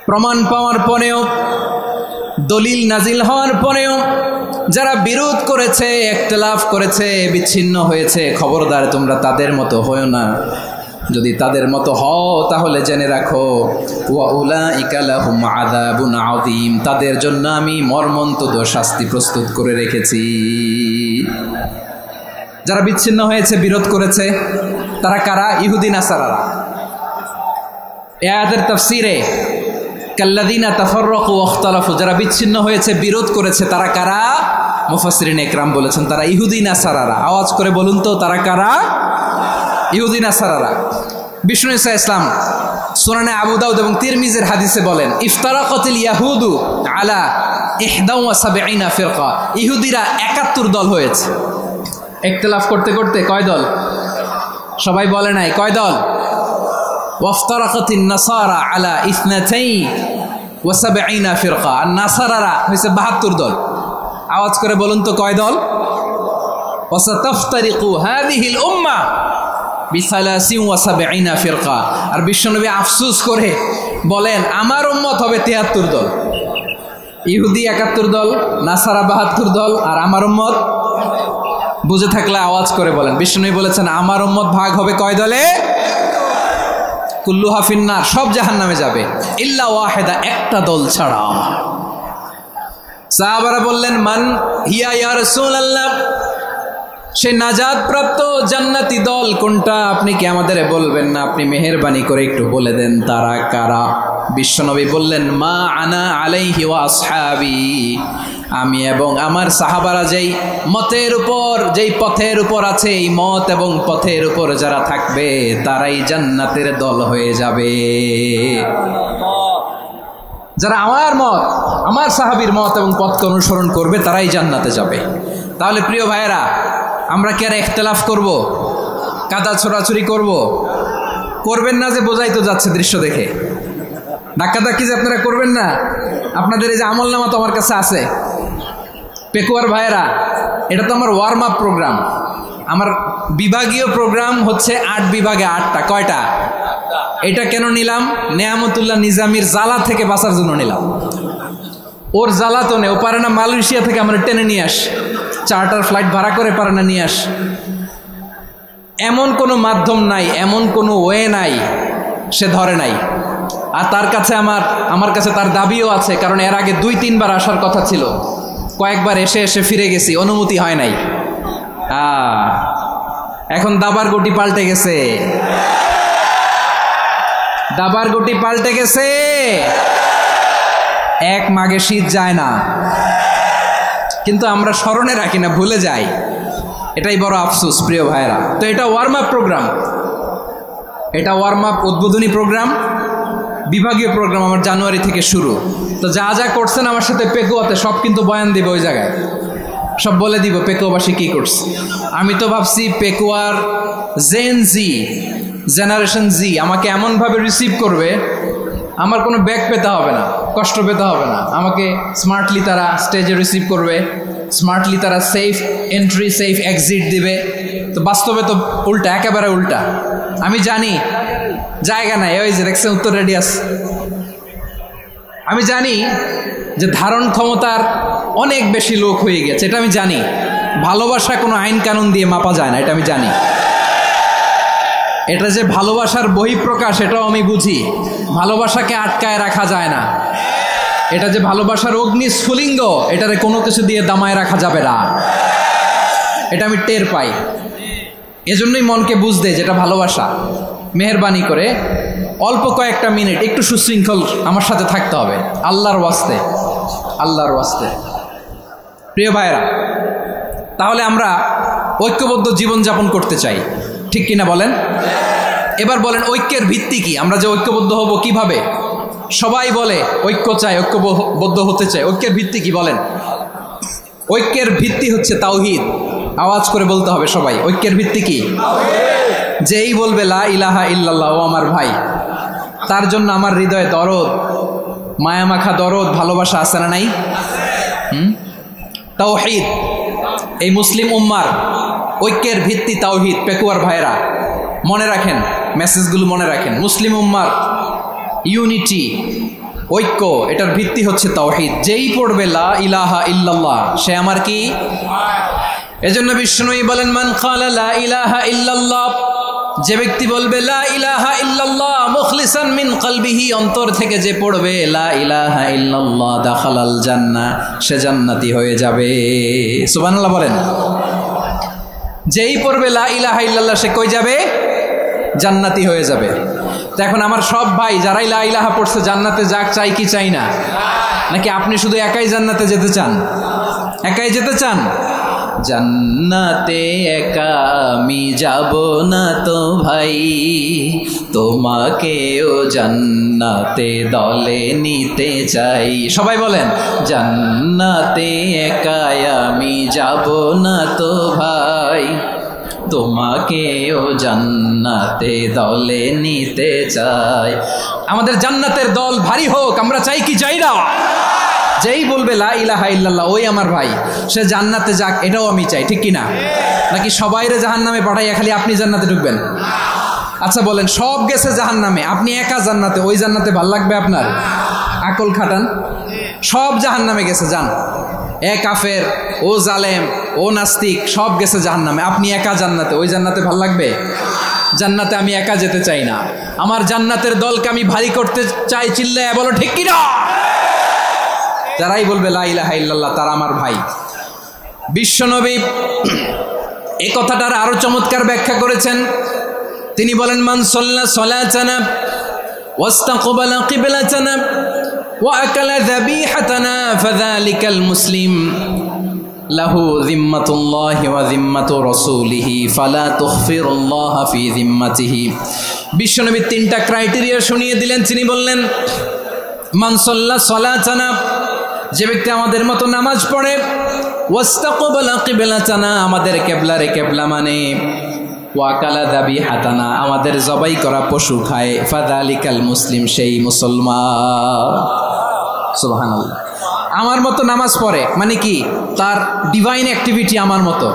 প্রমাণ পাওয়ার পরেও, দলিল নাজিল হওয়ার পরেও যারা বিরোধ করেছে, ইখতিলাফ করেছে, বিচ্ছিন্ন হয়েছে, খবরদার তোমরা তাদের মতো হয়ো না। যদি তাদের মতো হও তাহলে জেনে রাখো ওয়া উলাইকা লাহুম আযাবুন আযীম, তাদের জন্য আমি মর্মন্তুদ শাস্তি প্রস্তুত করে রেখেছি। যারা বিচ্ছিন্ন হয়েছে, বিরোধ করেছে, তারা কারা? ইহুদি নাসারারা। এই আয়াতের তাফসীরে কাল্লাযীনা তাফাররাকু ওয়া ইখতালাফু, যারা বিচ্ছিন্ন হয়েছে, বিরোধ করেছে, তারা কারা? মুফাসসিরিন ইকরাম বলেছেন তারা ইহুদি নাসারারা। আওয়াজ করে বলুন তো, তারা কারা? ইহুদি নাসারারা। বিষ্ণু ঈসা ইসলাম সুনানে আবু দাউদ এবং তিরমিজির হাদিসে বলেন, ইফতারাকাতিল ইয়াহুদু আলা 71 ফিরকা, ইহুদিরা 71 দল হয়েছে। ইখতিলাফ করতে করতে কয় দল? সবাই বলে নাই, কয় দল? ওয়াফতারাকাতিন নাসারা আলা 72 ফিরকা, আর নাসারারা হয়েছে 72 দল। আওয়াজ করে বলুন তো, কয় দল? ওয়াসাতাফতারিকু হাযিহিল উম্মাহ বি73 ফিরকা। আর বিশ্বনবী আফসোস করে বলেন, আমার উম্মত হবে 73 দল। ইহুদি 71 দল, নাসারা 72 দল, আর আমার উম্মত? বুঝে থাকলে আওয়াজ করে বলেন। বিশ্বনবী বলেছেন, আমার উম্মত ভাগ হবে কয় দলে? কুল্লুহা ফিন্নার, সব জাহান্নামে যাবে, ইল্লা ওয়াহিদা, একটা দল ছাড়া। সাহাবারা বললেন, মান হিয়া ইয়া রাসূলুল্লাহ, সেই নাজাত প্রাপ্ত জান্নাতি দল কোনটা? আপনি কি আমাদের বলবেন না? আপনি মেহেরবানি করে একটু বলে দেন তারা কারা। বিশ্বনবী বললেন, মা আনা আলাইহি ওয়া আসহাবি, আমি এবং আমার সাহাবারা যেই মতের উপর, যেই পথের উপর আছে, এই মত এবং পথের উপর যারা থাকবে তারাই জান্নাতের দল হয়ে যাবে। যারা আমার মত, আমার সাহাবীর মত এবং পথকে অনুসরণ করবে তারাই জান্নাতে যাবে। তাহলে প্রিয় ভাইয়েরা, আমরা কি আর ইখতিলাফ করব? কাদা ছোড়াছুরি করব? করবেন না যে বোঝাই তো যাচ্ছে দৃশ্য দেখে। ধাক্কাধাক্কি যে আপনারা করবেন না। আপনাদের এই যে আমলনামা তো আমার কাছে আছে। পেকুয়ার ভাইয়েরা, এটা তো আমার ওয়ার্ম আপ প্রোগ্রাম। আমার বিভাগীয় প্রোগ্রাম হচ্ছে 8 বিভাগে 8টা। কয়টা? এটা কেন নিলাম? নেয়ামতুল্লাহ নিজামীর জ্বালা থেকে বাঁচার জন্য নিলাম। ওর জ্বালা তো নেই, ও পারে না মালয়েশিয়া থেকে আমরা টেনে নিয়ে আস, চার্টার ফ্লাইট ভাড়া করে পারে না নিয়ে আস। এমন কোনো মাধ্যম নাই, এমন কোনো ওয়ে নাই, সে ধরে নাই। আর তার কাছে আমার কাছে তার দাবিও আছে, কারণ এর আগে 2-3 বার আসার কথা ছিল। কয়েকবার এসে এসে ফিরে গেছি, অনুমতি হয় নাই। এখন দাবার গুটি পাল্টে গেছে, দাবার গুটি পাল্টে গেছে। এক মাঘে শীত যায় না, কিন্তু আমরা স্মরণে রাখি না, ভুলে যাই। এটাই বড় আফসোস প্রিয় ভাইয়েরা। তো এটা ওয়ার্ম আপ প্রোগ্রাম, এটা ওয়ার্ম আপ উদ্বোধনী প্রোগ্রাম, বিভাগীয় প্রোগ্রাম আমার জানুয়ারি থেকে শুরু। তো যা যা করছেন আমার সাথে পেকুয়াতে সব কিন্তু বয়ান দিব, ওই জায়গায় সব বলে দিব পেকুয়াবাসী কি করছে। আমি তো ভাবছি পেকুয়ার জেনারেশন জি আমাকে এমনভাবে রিসিভ করবে, আমার কোনো ব্যাক পেতে হবে না, কষ্ট পেতে হবে না। আমাকে স্মার্টলি তারা স্টেজে রিসিভ করবে, স্মার্টলি তারা সেফ এন্ট্রি সেফ এক্সিট দিবে। তো বাস্তবে তো উল্টা, একেবারে উল্টা। আমি জানি জায়গা নাই, ওই যে দেখছেন উত্তর রেডিয়াস। আমি জানি যে ধারণ ক্ষমতার অনেক বেশি লোক হয়ে গেছে, এটা আমি জানি। ভালোবাসা কোনো আইন কানুন দিয়ে মাপা যায় না, এটা আমি জানি। এটা যে ভালোবাসার বহিঃপ্রকাশ, এটাও আমি বুঝি। ভালোবাসাকে আটকায় রাখা যায় না। এটা যে ভালোবাসার অগ্নি স্ফুলিঙ্গ, এটারে কোনো কিছু দিয়ে দামায় রাখা যাবে না, এটা আমি টের পাই। এজন্যই মনকে বুঝতে যেটা ভালোবাসা। মেহেরবানি করে অল্প কয়েকটা মিনিট একটু সুশৃঙ্খল আমার সাথে থাকতে হবে, আল্লাহর ওয়াস্তে, আল্লাহর ওয়াস্তে। প্রিয় ভাইরা, তাহলে আমরা ঐক্যবদ্ধ জীবনযাপন করতে চাই, ঠিক কিনা বলেন? এবার বলেন ঐক্যের ভিত্তি কি? আমরা যে ঐক্যবদ্ধ হব কিভাবে? সবাই বলে ঐক্য চাই, ঐক্যবদ্ধ হতে চাই। ঐক্যের ভিত্তি কি বলেন? ঐক্যের ভিত্তি হচ্ছে তাওহীদ। আওয়াজ করে বলতে হবে সবাই, ঐক্যের ভিত্তি কি? যেই বলবে লা ইলাহা ইল্লাল্লাহ, ও আমার ভাই, তার জন্য আমার হৃদয়ে দরদ, মায়ামাখা দরদ, ভালোবাসা আছে না নাই? তাওহীদ, এই মুসলিম উম্মার ঐক্যের ভিত্তি তাওহীদ। পেকুয়ার ভাইরা মনে রাখেন, মেসেজগুলো মনে রাখেন। মুসলিম উম্মার ইউনিটি, ঐক্য, এটার ভিত্তি হচ্ছে তাওহীদ। যেই পড়বে লা ইলাহা ইল্লাল্লাহ, সে আমার কি? এজন্য বিষ্ণুই বলেন, মান ক্বালা লা ইলাহা ইল্লাল্লাহ যে ব্যক্তি বলবে লা ইলাহা ইল্লাল্লাহ মুখলিসান মিন কলবিহি, অন্তর থেকে যে পড়বে লা ইলাহা ইল্লাল্লাহ দাখালাল জান্নাহ, সে জান্নাতি হয়ে যাবে। সুবহানাল্লাহ বলেন। যেই পড়বে লা ইলাহা ইল্লাল্লাহ সে কই যাবে? জান্নাতি হয়ে যাবে। তো এখন আমার সব ভাই যারাই লা ইলাহা পড়ছে জান্নাতে যাক, চাই কি চাই না? নাকি আপনি শুধু একাই জান্নাতে যেতে চান? একাই যেতে চান? জান্নাতে একা আমি যাব না তো ভাই, তোমাকেও জান্নাতে দলে নিতে চাই। সবাই বলেন, জান্নাতে একা আমি যাব না তো ভাই, তোমাকেও জান্নাতে দলে নিতে চাই। আমাদের জান্নাতের দল ভারী হোক, আমরা চাই কি চাই না? যেই বলবে লা ইলাহা ইল্লাল্লাহ ওই আমার ভাই, সে জান্নাতে যাক, এটাও আমি চাই, ঠিক কিনা? নাকি সবাইরে জাহান্নামে পাঠাইয়া খালি আপনি জান্নাতে ঢুকবেন? আচ্ছা বলেন, সব গেছে জাহান্নামে, আপনি একা জান্নাতে, ওই জান্নাতে ভাল লাগবে আপনার? আকল খাটান। সব জাহান্নামে গেছে, যান। এ কাফের, ও জালেম, ও নাস্তিক, সব গেছে জাহান্নামে, আপনি একা জান্নাতে, ওই জান্নাতে ভাল লাগবে? জান্নাতে আমি একা যেতে চাই না, আমার জান্নাতের দলকে আমি ভারী করতে চাই। চিল্লায় বলো ঠিক কিনা? যারাই বলবে লা ইলাহা ইল্লাল্লাহ তারা আমার ভাই। বিশ্বনবী এই কথাটার আরো চমৎকার ব্যাখ্যা করেছেন। তিনি বলেন, মান সাল্লা সালাতানা ওয়াস্তাকবালা কিবলাতানা ওয়া আকালা যাবিহাতানা ফাযালিকাল মুসলিম লাহু যিম্মাতুল্লাহি ওয়া যিম্মাতু রাসূলিহি ফালা তুখফিরুল্লাহা ফি যিম্মাতিহি। বিশ্বনবী তিনটা ক্রাইটেরিয়া শুনিয়ে দিলেন। তিনি বললেন, মান সাল্লা সালাতানা, যে ব্যক্তি আমাদের মতো নামাজ পড়ে, ওয়াস্তাকবালা কিবলাতানা, আমাদের কিবলারে কিবলা মানে, ওয়াকালা যাবিহাতানা, আমাদের জবাই করা পশু খায়, ফাযালিকাল মুসলিম, সেই মুসলমান। সুবহানাল্লাহ। আমার মতো নামাজ পড়ে মানে কি? তার ডিভাইন অ্যাক্টিভিটি আমার মতো,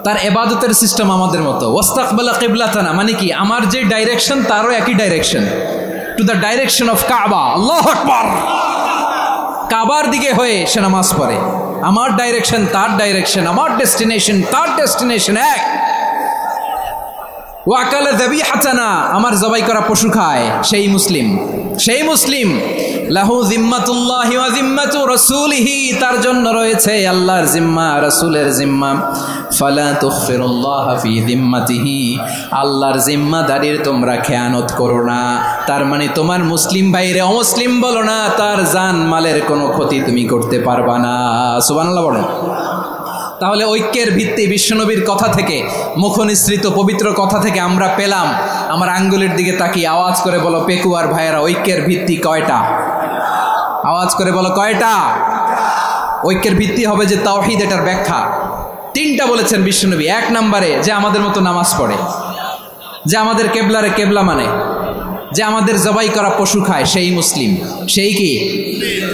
তার ইবাদতের সিস্টেম আমাদের মতো। ওয়াস্তাকবালা কিবলাতানা মানে কি? আমার যে ডাইরেকশন তারও একই direction, to the direction of কাবা। আল্লাহু আকবার। কাবার দিকে হয়ে সে নামাজ পড়ে। আমার ডাইরেকশন তার ডাইরেকশন, আমার ডেস্টিনেশন তার ডেস্টিনেশন এক। ওয়াকালা যাবিহাতানা, আমার জবাই করা পশু খায়, সেই মুসলিম। সেই মুসলিম। লাহু যিম্মাতুল্লাহি ওয়া যিম্মাতু রাসূলিহি, তার জন্য রয়েছে আল্লাহর জিম্মা, রাসূলের জিম্মা। ফালা তুখফিরুল্লাহা ফি যিম্মাতিহি, আল্লাহর জিম্মাদারির তোমরা খেয়ানত করো না। তার মানে তোমার মুসলিম ভাইরে অমুসলিম বলো না, তার জান মালের কোনো ক্ষতি তুমি করতে পারবা না। সুবহানাল্লাহ বলেন। তাহলে ঐক্যের ভিত্তি বিশ্বনবীর কথা থেকে, মুখনিসৃত পবিত্র কথা থেকে আমরা পেলাম। আমার আঙ্গুলের দিকে তাকিয়ে আওয়াজ করে বলো পেকুয়ার ভাইয়েরা, ঐক্যের ভিত্তি কয়টা? আওয়াজ করে বলো কয়টা? ঐক্যের ভিত্তি হবে যে তাওহীদ, এটার ব্যাখ্যা তিনটা বলেছেন বিশ্বনবী। এক নম্বরে, যে আমাদের মতো নামাজ পড়ে, যে আমাদের কেবলারে কেবলা মানে, যে আমাদের জবাই করা পশু খায়, সেই মুসলিম। সেই কি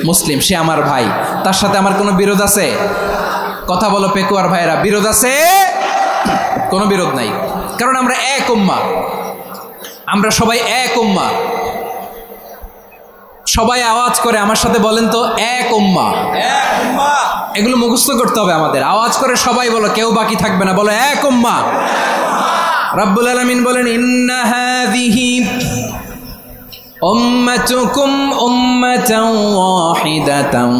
মুসলিম? সে আমার ভাই। তার সাথে আমার কোনো বিরোধ আছে? কথা বলো পেকুয়ার ভাইরা, বিরোধ আছে? কোনো বিরোধ নাই, কারণ আমরা এক উম্মাহ, আমরা সবাই এক উম্মাহ। সবাই আওয়াজ করে আমার সাথে বলেন তো, এক উম্মাহ। এগুলো মুখস্থ করতে হবে আমাদের। আওয়াজ করে সবাই বলো, কেউ বাকি থাকবে না, বলো এক উম্মাহ। রব্বুল আলামিন বলেন, ইন্না হাযিহি উম্মাতুকুম উম্মাতান ওয়াহিদাতান,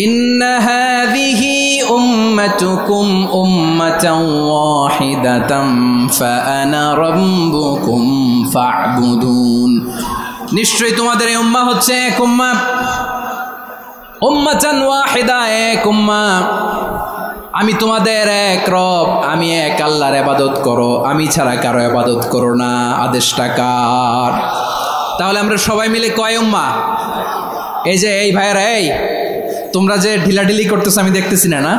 ইন্না হাযিহি উম্মাতুকুম উম্মাতান ওয়াহিদাতান ফাআনা রাব্বুকুম ফা'বুদুন। নিশ্চয়ই তোমাদের এই উম্মাহ হচ্ছে এক উম্মাহ, উম্মাতান ওয়াহিদা, এক উম্মাহ। আমি তোমাদের এক রব, আমি এক আল্লাহর ইবাদত করো, আমি ছাড়া কারো ইবাদত করো না। আদেশটা কার? তাহলে আমরা সবাই মিলে কয় উম্মাহ? এই যে এই ভাইয়েরা, এই তোমরা যে ঢিলাঢিলি করতেছো আমি দেখতেছি না, না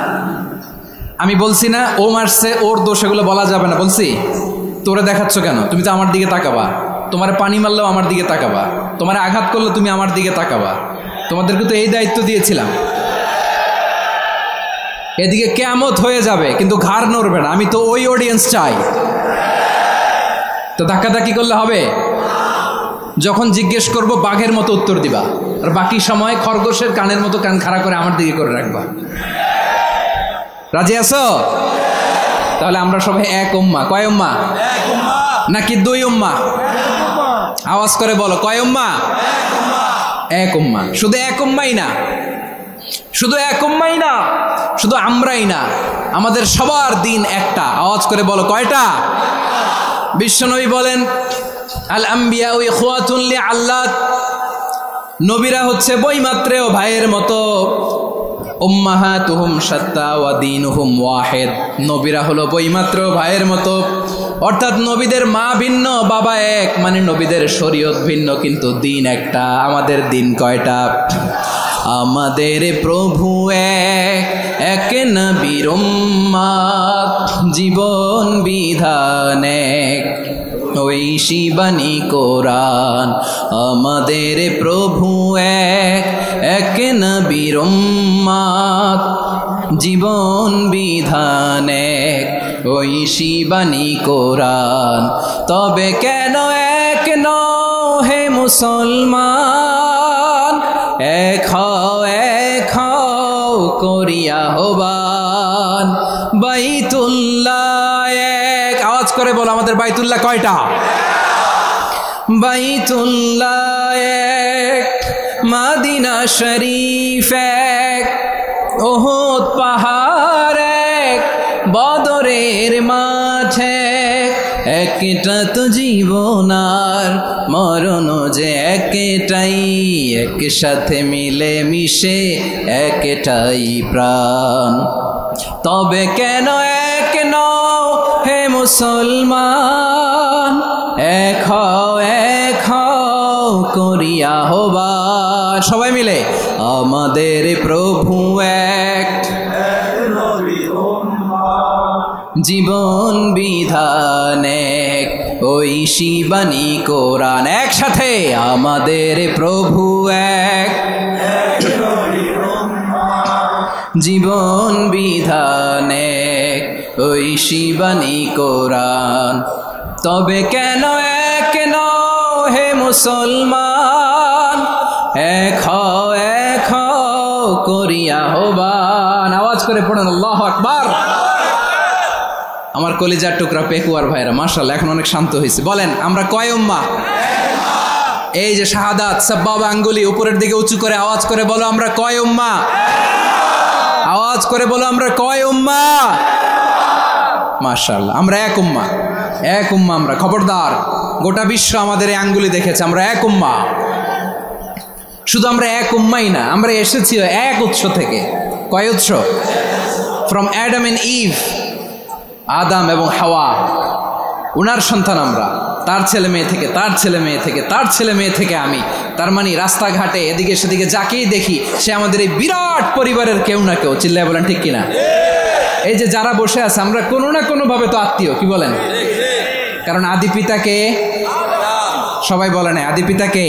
আমি বলছি না ও মারছে ওর দোষ, এগুলো বলা যাবে না। বলছি তোরে দেখাচ্ছ কেন? তুমি তো আমার দিকে তাকাবা। তোমার পানি মারলেও আমার দিকে তাকাবা, তোমার আঘাত করলে তুমি আমার দিকে তাকাবা। তোমাদেরকে তো এই দায়িত্ব দিয়েছিলাম। এদিকে কিয়ামত হয়ে যাবে কিন্তু ঘাড় নড়বে না। আমি তো ওই অডিয়েন্স চাই। তো ধাক্কাধাক্কি করলে হবে? যখন জিজ্ঞেস করব বাঘের মতো উত্তর দিবা, আর বাকি সময় খরগোশের কানের মতো কান খাড়া করে আমার দিকে করে রাখবা। রাজি আছো? তাহলে আমরা সবাই এক উম্মাহ। কয় উম্মাহ? নাকি দুই উম্মাহ? আওয়াজ করে বলো, কয় উম্মাহ? এক উম্মাহ। শুধু এক উম্মাই না, শুধু এক উম্মাই না, শুধু আমরাই না, আমাদের সবার দিন একটা। আওয়াজ করে বলো, কয়টা? বিশ্বনবী বলেন, আল আম্বিয়া ইখওয়াতুন লিআল্লাত, নবীরা হচ্ছে বৈমাত্রেয় ভাইয়ের মতো। উম্মাহাতুহুম শাত্তা ওয়া দীনুহুম ওয়াহিদ, নবীরা হলো বৈমাত্রেয় ভাইয়ের মতো। অর্থাৎ নবীদের মা ভিন্ন, বাবা এক, মানে নবীদের শরীয়ত ভিন্ন, কিন্তু দিন একটা। আমাদের দিন কয়টা? আমাদের প্রভু এক, এক নবীর উম্মাত, জীবন বিধান এক, ওই শিবানী কোরআন। আমাদের প্রভু এক, এক নবীর উম্মাত, জীবন বিধান এক, ওই শিবানী কোরআন। তবে কেন এক নও হে মুসলমান, এক হও করিয়া আহ্বান। বাইতুল্লাহ এক, আওয়াজ করে বলো, আমাদের বাইতুল্লাহ কয়টা? বাইতুল্লাহ এক, মদিনা শরীফ এক, উহুদ পাহাড় এক, বদরের মাঠ এক। একটা তো জীবন আর মরণ যে একটাই, একসাথে মিলে মিশে একটাই প্রাণ। তবে কেন এক নও হে মুসলমান, এক হও করিয়া আহ্বান। সবাই মিলে, আমাদের প্রভু এক, জীবন বিধান এক, ওই শিবানী কোরআন। একসাথে, আমাদের প্রভু এক, জীবন বিধান এক, ওই শিবানী কোরআন। তবে কেন এক নও হে মুসলমান, এক হও করিয়া আহ্বান। আওয়াজ করে পড়েন আল্লাহু আকবার। আমার কলিজার টুকরা পেকুয়ার ভাইরা মাশাআল্লাহ এখন অনেক শান্ত হয়েছে। বলেন, আমরা কয় উম্মাহ? এই যে শাহাদাত, সাব্বাবা আঙ্গুলি উপরের দিকে উঁচু করে আওয়াজ করে বলো, আমরা কয় উম্মাহ? আওয়াজ করে বলো, আমরা কয় উম্মাহ? মাশাআল্লাহ, আমরা এক উম্মাহ, এক উম্মাহ আমরা। খবরদার, গোটা বিশ্ব আমাদের এই আঙ্গুলি দেখেছে, আমরা এক উম্মাহ। শুধু আমরা এক উম্মাই না, আমরা এসেছি এক উৎস থেকে। কয় উৎস? ফ্রম অ্যাডাম এন্ড ইভ, আদাম এবং হাওয়া, উনার সন্তান আমরা। তার ছেলে মেয়ে থেকে, তার ছেলে মেয়ে থেকে, তার ছেলে মেয়ে থেকে আমি। তার মানে রাস্তাঘাটে এদিকে সেদিকে যাকেই দেখি সে আমাদের এই বিরাট পরিবারের কেউ না কেউ। চিল্লায় বলেন ঠিক কিনা? এই যে যারা বসে আছে, আমরা কোনো না কোনো ভাবে তো আত্মীয়। কি বলেন? কারণ আদি পিতাকে সবাই বলে না, আদি পিতাকে,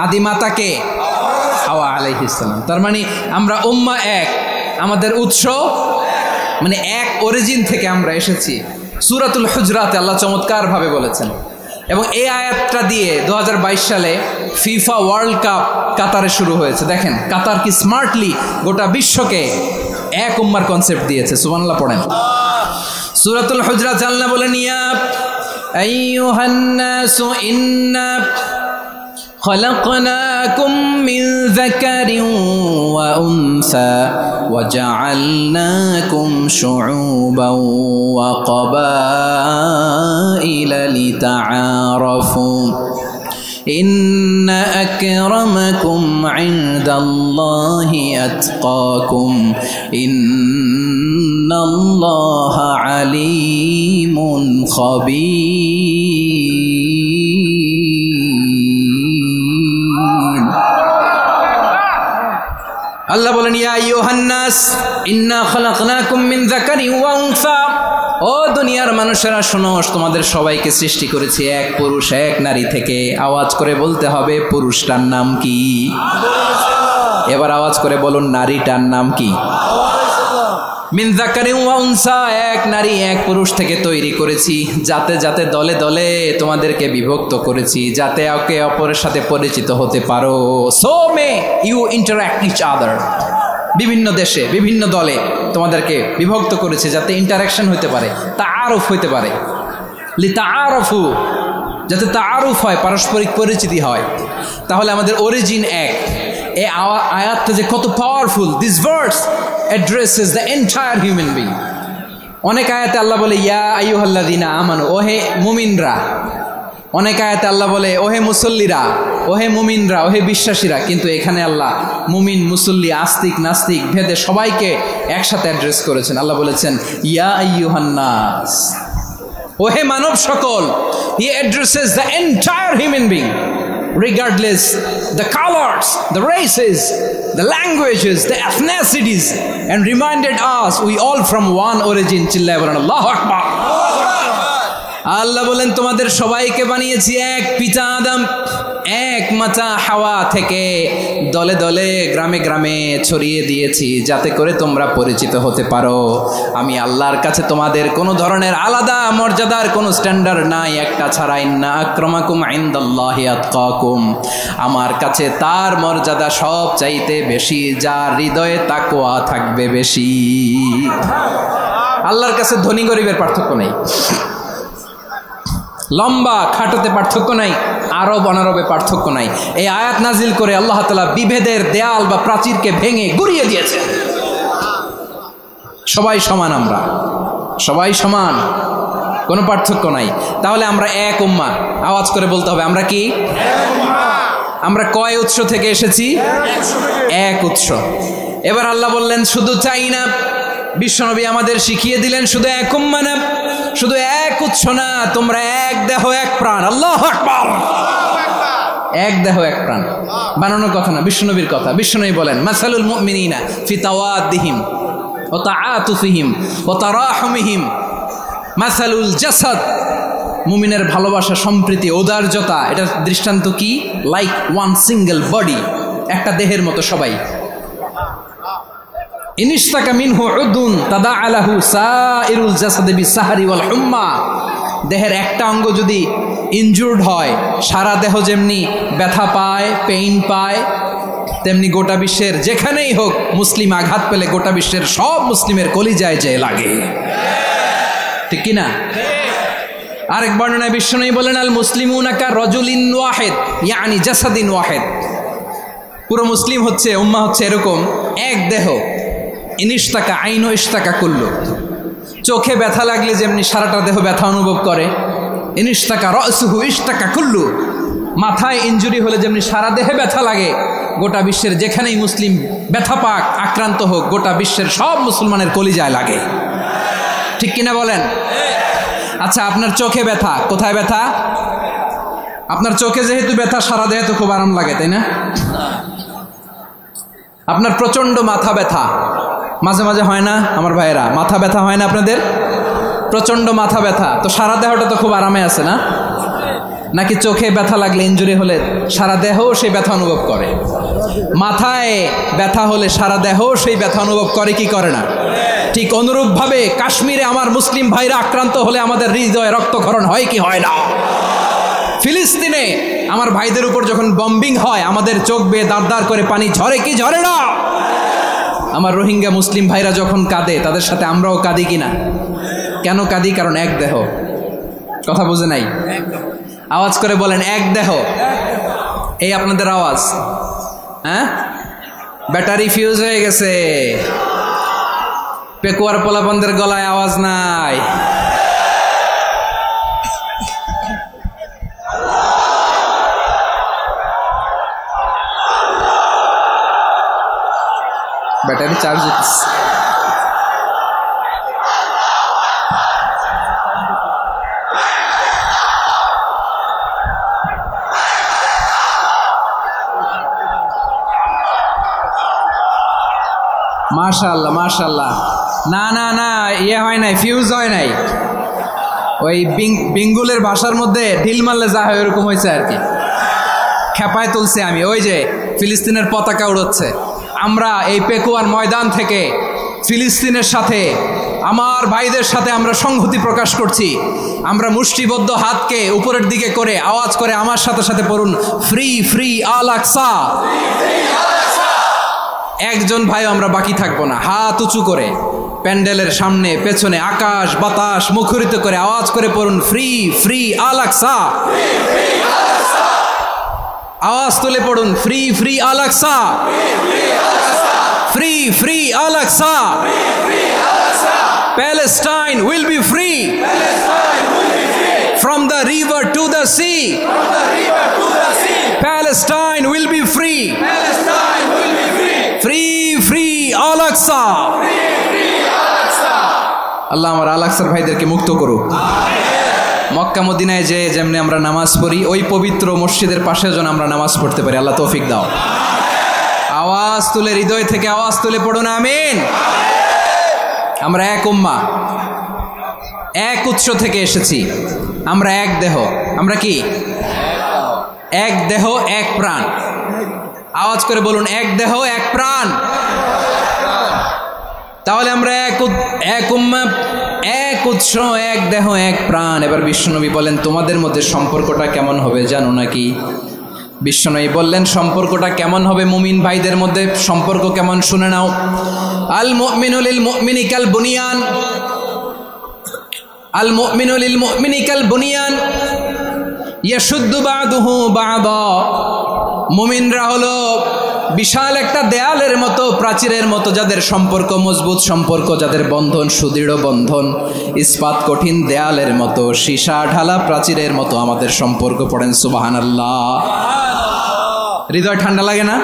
আদি মাতাকে হাওয়া আলাইহিস সালাম। তার মানে আমরা উম্মাহ এক, আমাদের উৎস মানে এক অরিজিন থেকে আমরা এসেছি। সূরাতুল হুজরাতে আল্লাহ চমৎকার ভাবে বলেছেন, এবং এই আয়াতটা দিয়ে 2022 সালে ফিফা ওয়ার্ল্ড কাপ কাতারে শুরু হয়েছে। দেখেন কাতার কি স্মার্টলি গোটা বিশ্বকে এক উম্মার কনসেপ্ট দিয়েছে। সুবহানাল্লাহ পড়েন। সূরাতুল হুজরাত আল্লাহ বলেন, ইয়া আইয়ুহান নাসু ইন্না خلقناكم من ذكر وأنثى وجعلناكم شعوبا وقبائل لتعارفوا إن أكرمكم عند الله أتقاكم إن الله عليم خبير। আল্লাহ বলেন, ইয়া আইয়ুহান নাস ইন্না খালাকনাকুম মিন যাকারিন ওয়া উনসা, ও দুনিয়ার মানুষেরা শোনো, তোমাদের সবাইকে সৃষ্টি করেছি এক পুরুষ এক নারী থেকে। আওয়াজ করে বলতে হবে, পুরুষটার নাম কি? এবার আওয়াজ করে বলুন, নারীটার নাম কি? মিন যাকারিন ওয়া উনসা, এক নারী এক পুরুষ থেকে তৈরি করেছি। যাতে যাতে দলে দলে তোমাদেরকে বিভক্ত করেছি, যাতে একে অপরের সাথে পরিচিত হতে পারো। So may you interact each other. বিভিন্ন দেশে বিভিন্ন দলে তোমাদেরকে বিভক্ত করেছে যাতে ইন্টারাকশন হইতে পারে, তাআরুফ হইতে পারে, লিতাআরফু, যাতে তাআরুফ হয়, পারস্পরিক পরিচিতি হয়। তাহলে আমাদের অরিজিন এক। এই আয়াতটা যে কত powerful! This verse addresses the entire human being. অনেক আয়াতে আল্লাহ বলে ইয়া আইয়ুহাল্লাযীনা আমানু, ওহে মুমিনরা। অনেক আয়াতে আল্লাহ বলে ওহে মুসল্লিরা, ওহে মুমিনরা, ওহে বিশ্বাসীরা। কিন্তু এখানে আল্লাহ মুমিন, মুসল্লি, আস্তিক, নাস্তিক ভেদে সবাইকে একসাথে অ্যাড্রেস করেছেন। আল্লাহ বলেছেন ইয়া আইয়ুহান নাস, ওহে মানব সকল। হি addresses the entire human being regardless the colors, the races, the languages, the ethnicities, and reminded us we all from one origin. চিল্লায় বলেন আল্লাহু আকবার। আল্লাহ বলেন তোমাদের সবাইকে বানিয়েছি এক পিতা আদম, এক মাতা হাওয়া থেকে, দলে দলে গ্রামে গ্রামে ছড়িয়ে দিয়েছি যাতে করে তোমরা পরিচিত হতে পারো। আমি আল্লাহর কাছে তোমাদের কোনো ধরনের আলাদা মর্যাদার কোনো স্ট্যান্ডার্ড নাই একটা ছাড়া। ইন্না আক্রামাকুম ইনদাল্লাহি আতকাকুম, আমার কাছে তার মর্যাদা সব চাইতে বেশি যার হৃদয়ে তাকওয়া থাকবে বেশি। আল্লাহর কাছে ধনী গরিবের পার্থক্য নেই, লম্বা খাটোতে পার্থক্য নাই, আরব অনারবে পার্থক্য নাই। এই আয়াত নাজিল করে আল্লাহ তাআলা বিভেদের দেয়াল বা প্রাচীরকে ভেঙে গুড়িয়ে দিয়েছে। সবাই সমান, আমরা সবাই সমান, কোনো পার্থক্য নাই। তাহলে আমরা এক উম্মাহ। আওয়াজ করে বলতে হবে আমরা কি? আমরা কয় উৎস থেকে এসেছি? এক উৎস। এবার আল্লাহ বললেন শুধু চাই না, বিশ্বনবী আমাদের শিখিয়ে দিলেন শুধু এক উম্মাহ না, শুধু এক উৎস না, তোমরা এক দেহ এক প্রাণ। আল্লাহু আকবার। এক দেহ এক প্রাণ বানানোর কথা না, বিশ্বনবীর কথা। বিশ্বনবী বলেন মাসালুল মুমিনিনা ফি তাওয়াদ্দিহিম ওয়া তাআতুফিহিম ওয়া তারাহুমিহিম মাসালুল জাসাদ, মুমিনের ভালোবাসা, সম্প্রীতি, ঔদার্যতা, এটা দৃষ্টান্ত কি? লাইক ওয়ান সিঙ্গেল বডি, একটা দেহের মতো সবাই। ইনিশতাকা মিনহু উদুন তাদাআ লাহু সাইরুল জাসাদি বিসাহরি ওয়াল হুম্মা, দেহের একটা অঙ্গ যদি ইনজুর্ড হয় সারা দেহ যেমনি ব্যথা পায়, পেইন পায়, তেমনি গোটা বিশ্বের যেখানেই হোক মুসলিম আঘাত পেলে গোটা বিশ্বের সব মুসলিমের কলিজায় যে লাগে, ঠিক কিনা? আরেক বর্ণনায় বিশ্বনবী বলেন আল মুসলিমুনা কা রাজুলিন ওয়াহিদ ইয়ানি জাসাদিন ওয়াহিদ, পুরো মুসলিম হচ্ছে, উম্মাহ হচ্ছে এরকম এক দেহ। ইনিশতাকা আইন ইশতাকা কুল্লু, চোখে ব্যথা লাগলে যেমনি সারাটা দেহ ব্যথা অনুভব করে, ইনিশতাকা রাসুহু ইশতাকা কুল্লু, মাথায় ইনজুরি হলে যেমনি সারা দেহে ব্যথা লাগে, গোটা বিশ্বের যেখানেই মুসলিম ব্যথা পাক, আক্রান্ত হোক, গোটা বিশ্বের সব মুসলমানের কলিজায় লাগে, ঠিক কিনা বলেন? আচ্ছা, আপনার চোখে ব্যথা, কোথায় ব্যথা? আপনার চোখে যেহেতু ব্যথা, সারা দেহে তো খুব আরাম লাগে, তাই না? আপনার প্রচন্ড মাথা ব্যথা মাঝে মাঝে হয় না আমার ভাইয়েরা? মাথা ব্যথা হয় না আপনাদের? প্রচন্ড মাথা ব্যথা, তো সারা দেহটা তো খুব আরামে আছে না? নাকি চোখে ব্যথা লাগলে, ইনজুরি হলে সারা দেহ সেই ব্যথা অনুভব করে? মাথায় ব্যথা হলে সারা দেহ সেই ব্যথা অনুভব করে কি করে না? ঠিক অনুরূপভাবে কাশ্মীরে আমার মুসলিম ভাইরা আক্রান্ত হলে আমাদের হৃদয়ে রক্তক্ষরণ হয় কি হয় না? ফিলিস্তিনে আমার ভাইদের উপর যখন বম্বিং হয় আমাদের চোখ বেয়ে দাঁড় দাঁড় করে পানি ঝরে কি ঝরে না? আমার রোহিঙ্গা মুসলিম ভাইরা যখন কাঁদে তাদের সাথে আমরাও কাঁদি কিনা? কেন কাঁদি? কারণ এক দেহ। কথা বুঝে নাই? আওয়াজ করে বলেন এক দেহ। এই আপনাদের আওয়াজ, হ্যাঁ? ব্যাটারি ফিউজ হয়ে গেছে, পেকুয়ার পোলাপনদের গলায় আওয়াজ নাই। ব্যাটারি চার্জ হচ্ছে। মাশাআল্লাহ মাশাআল্লাহ। না না না, ইয়ে হয় নাই, ফিউজ হয় নাই। ওই বিঙ্গুলের ভাষার মধ্যে ঢিল মারলে যা হয় ওরকম হয়েছে আর কি। খেপায় তুলছে আমি। ওই যে ফিলিস্তিনের পতাকা উড়োচ্ছে, আমরা এই পেকুয়ার ময়দান থেকে ফিলিস্তিনের সাথে, আমার ভাইদের সাথে আমরা সংহতি প্রকাশ করছি। আমরা মুষ্টিবদ্ধ হাতকে উপরের দিকে করে আওয়াজ করে আমার সাথে সাথে পড়ুন, ফ্রি ফ্রি আল আকসা। একজন ভাই আমরা বাকি থাকবো না, হাত উঁচু করে প্যান্ডেলের সামনে পেছনে আকাশ বাতাস মুখরিত করে আওয়াজ করে পড়ুন, ফ্রি ফ্রি আল আকসা। আওয়াজ তুলে পড়ুন, free free Al Aqsa, free free Al Aqsa. Palestine will be free from the river to the sea. Palestine will be free. Free free Al Aqsa. আল্লাহ আমার আল আকসার ভাইদেরকে মুক্ত করুক। মক্কা মদিনায় যে যেমনি আমরা নামাজ পড়ি, ওই পবিত্র মসজিদের পাশে যেন আমরা নামাজ পড়তে পারি। আল্লাহ তৌফিক দাও। আওয়াজ তুলে, হৃদয় থেকে আওয়াজ তুলে পড়ুন আমিন। আমরা এক উম্মাহ, এক উৎস থেকে এসেছি, আমরা এক দেহ। আমরা কি? এক দেহ এক প্রাণ। আওয়াজ করে বলুন, এক দেহ এক প্রাণ। তাহলে আমরা এক উম্মাহ, এক উৎস, এক দেহ এক প্রাণ। এবার বিশ্বনবী বলেন, তোমাদের মধ্যে সম্পর্কটা কেমন হবে জানো নাকি? বিশ্বনবী বললেন, সম্পর্কটা কেমন হবে মুমিন ভাইদের মধ্যে? সম্পর্ক কেমন শুনে নাও। আল মুমিনু লিল মুমিনি কাল বুনিয়ান, আল মুমিনু লিল মুমিনি কাল বুনিয়ান ইয়াশুদ্দু বা'দুহু বা'দা। মুমিনরা হলো বিশাল একটা দেয়ালের মতো, প্রাচীরের মতো, যাদের সম্পর্ক মজবুত সম্পর্ক, যাদের বন্ধন সুদৃঢ় বন্ধন, ইস্পাত কঠিন দেয়ালের মতো, সীসা ঢালা প্রাচীরের মতো আমাদের সম্পর্ক। পড়েন সুবহানাল্লাহ। হৃদয় ঠান্ডা লাগে না?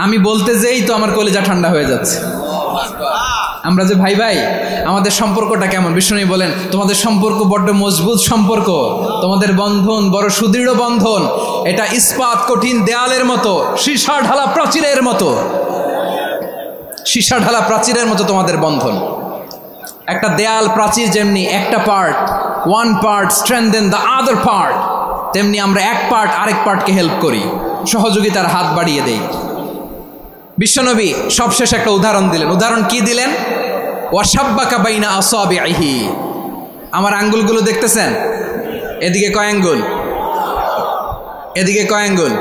আমি বলতে যেই তো আমার কলিজা ঠান্ডা হয়ে যাচ্ছে। আমরা যে ভাই ভাই, আমাদের সম্পর্কটা কেমন? বিষ্ণু বলেন, তোমাদের সম্পর্ক বড্ড মজবুত সম্পর্ক, তোমাদের বন্ধন বড় সুদৃঢ় বন্ধন, এটা ইস্পাত কঠিন দেয়ালের মতো, সীসা ঢালা প্রাচীরের মতো, সীসা ঢালা প্রাচীরের মতো তোমাদের বন্ধন। একটা দেয়াল প্রাচীর যেমনি একটা part, one part strengthen the other part, তেমনি আমরা এক পার্ট আরেক পার্টকে হেল্প করি, সহযোগিতার হাত বাড়িয়ে দেই। বিশ্বনবী সবশেষ একটা উদাহরণ দিলেন। উদাহরণ কি দিলেন? ওয়াশাব্বাকা বাইনা আসাবিহি। আমার আঙ্গুলগুলো দেখতেছেন? এদিকে কয় আঙ্গুল, এদিকে কয় আঙ্গুল,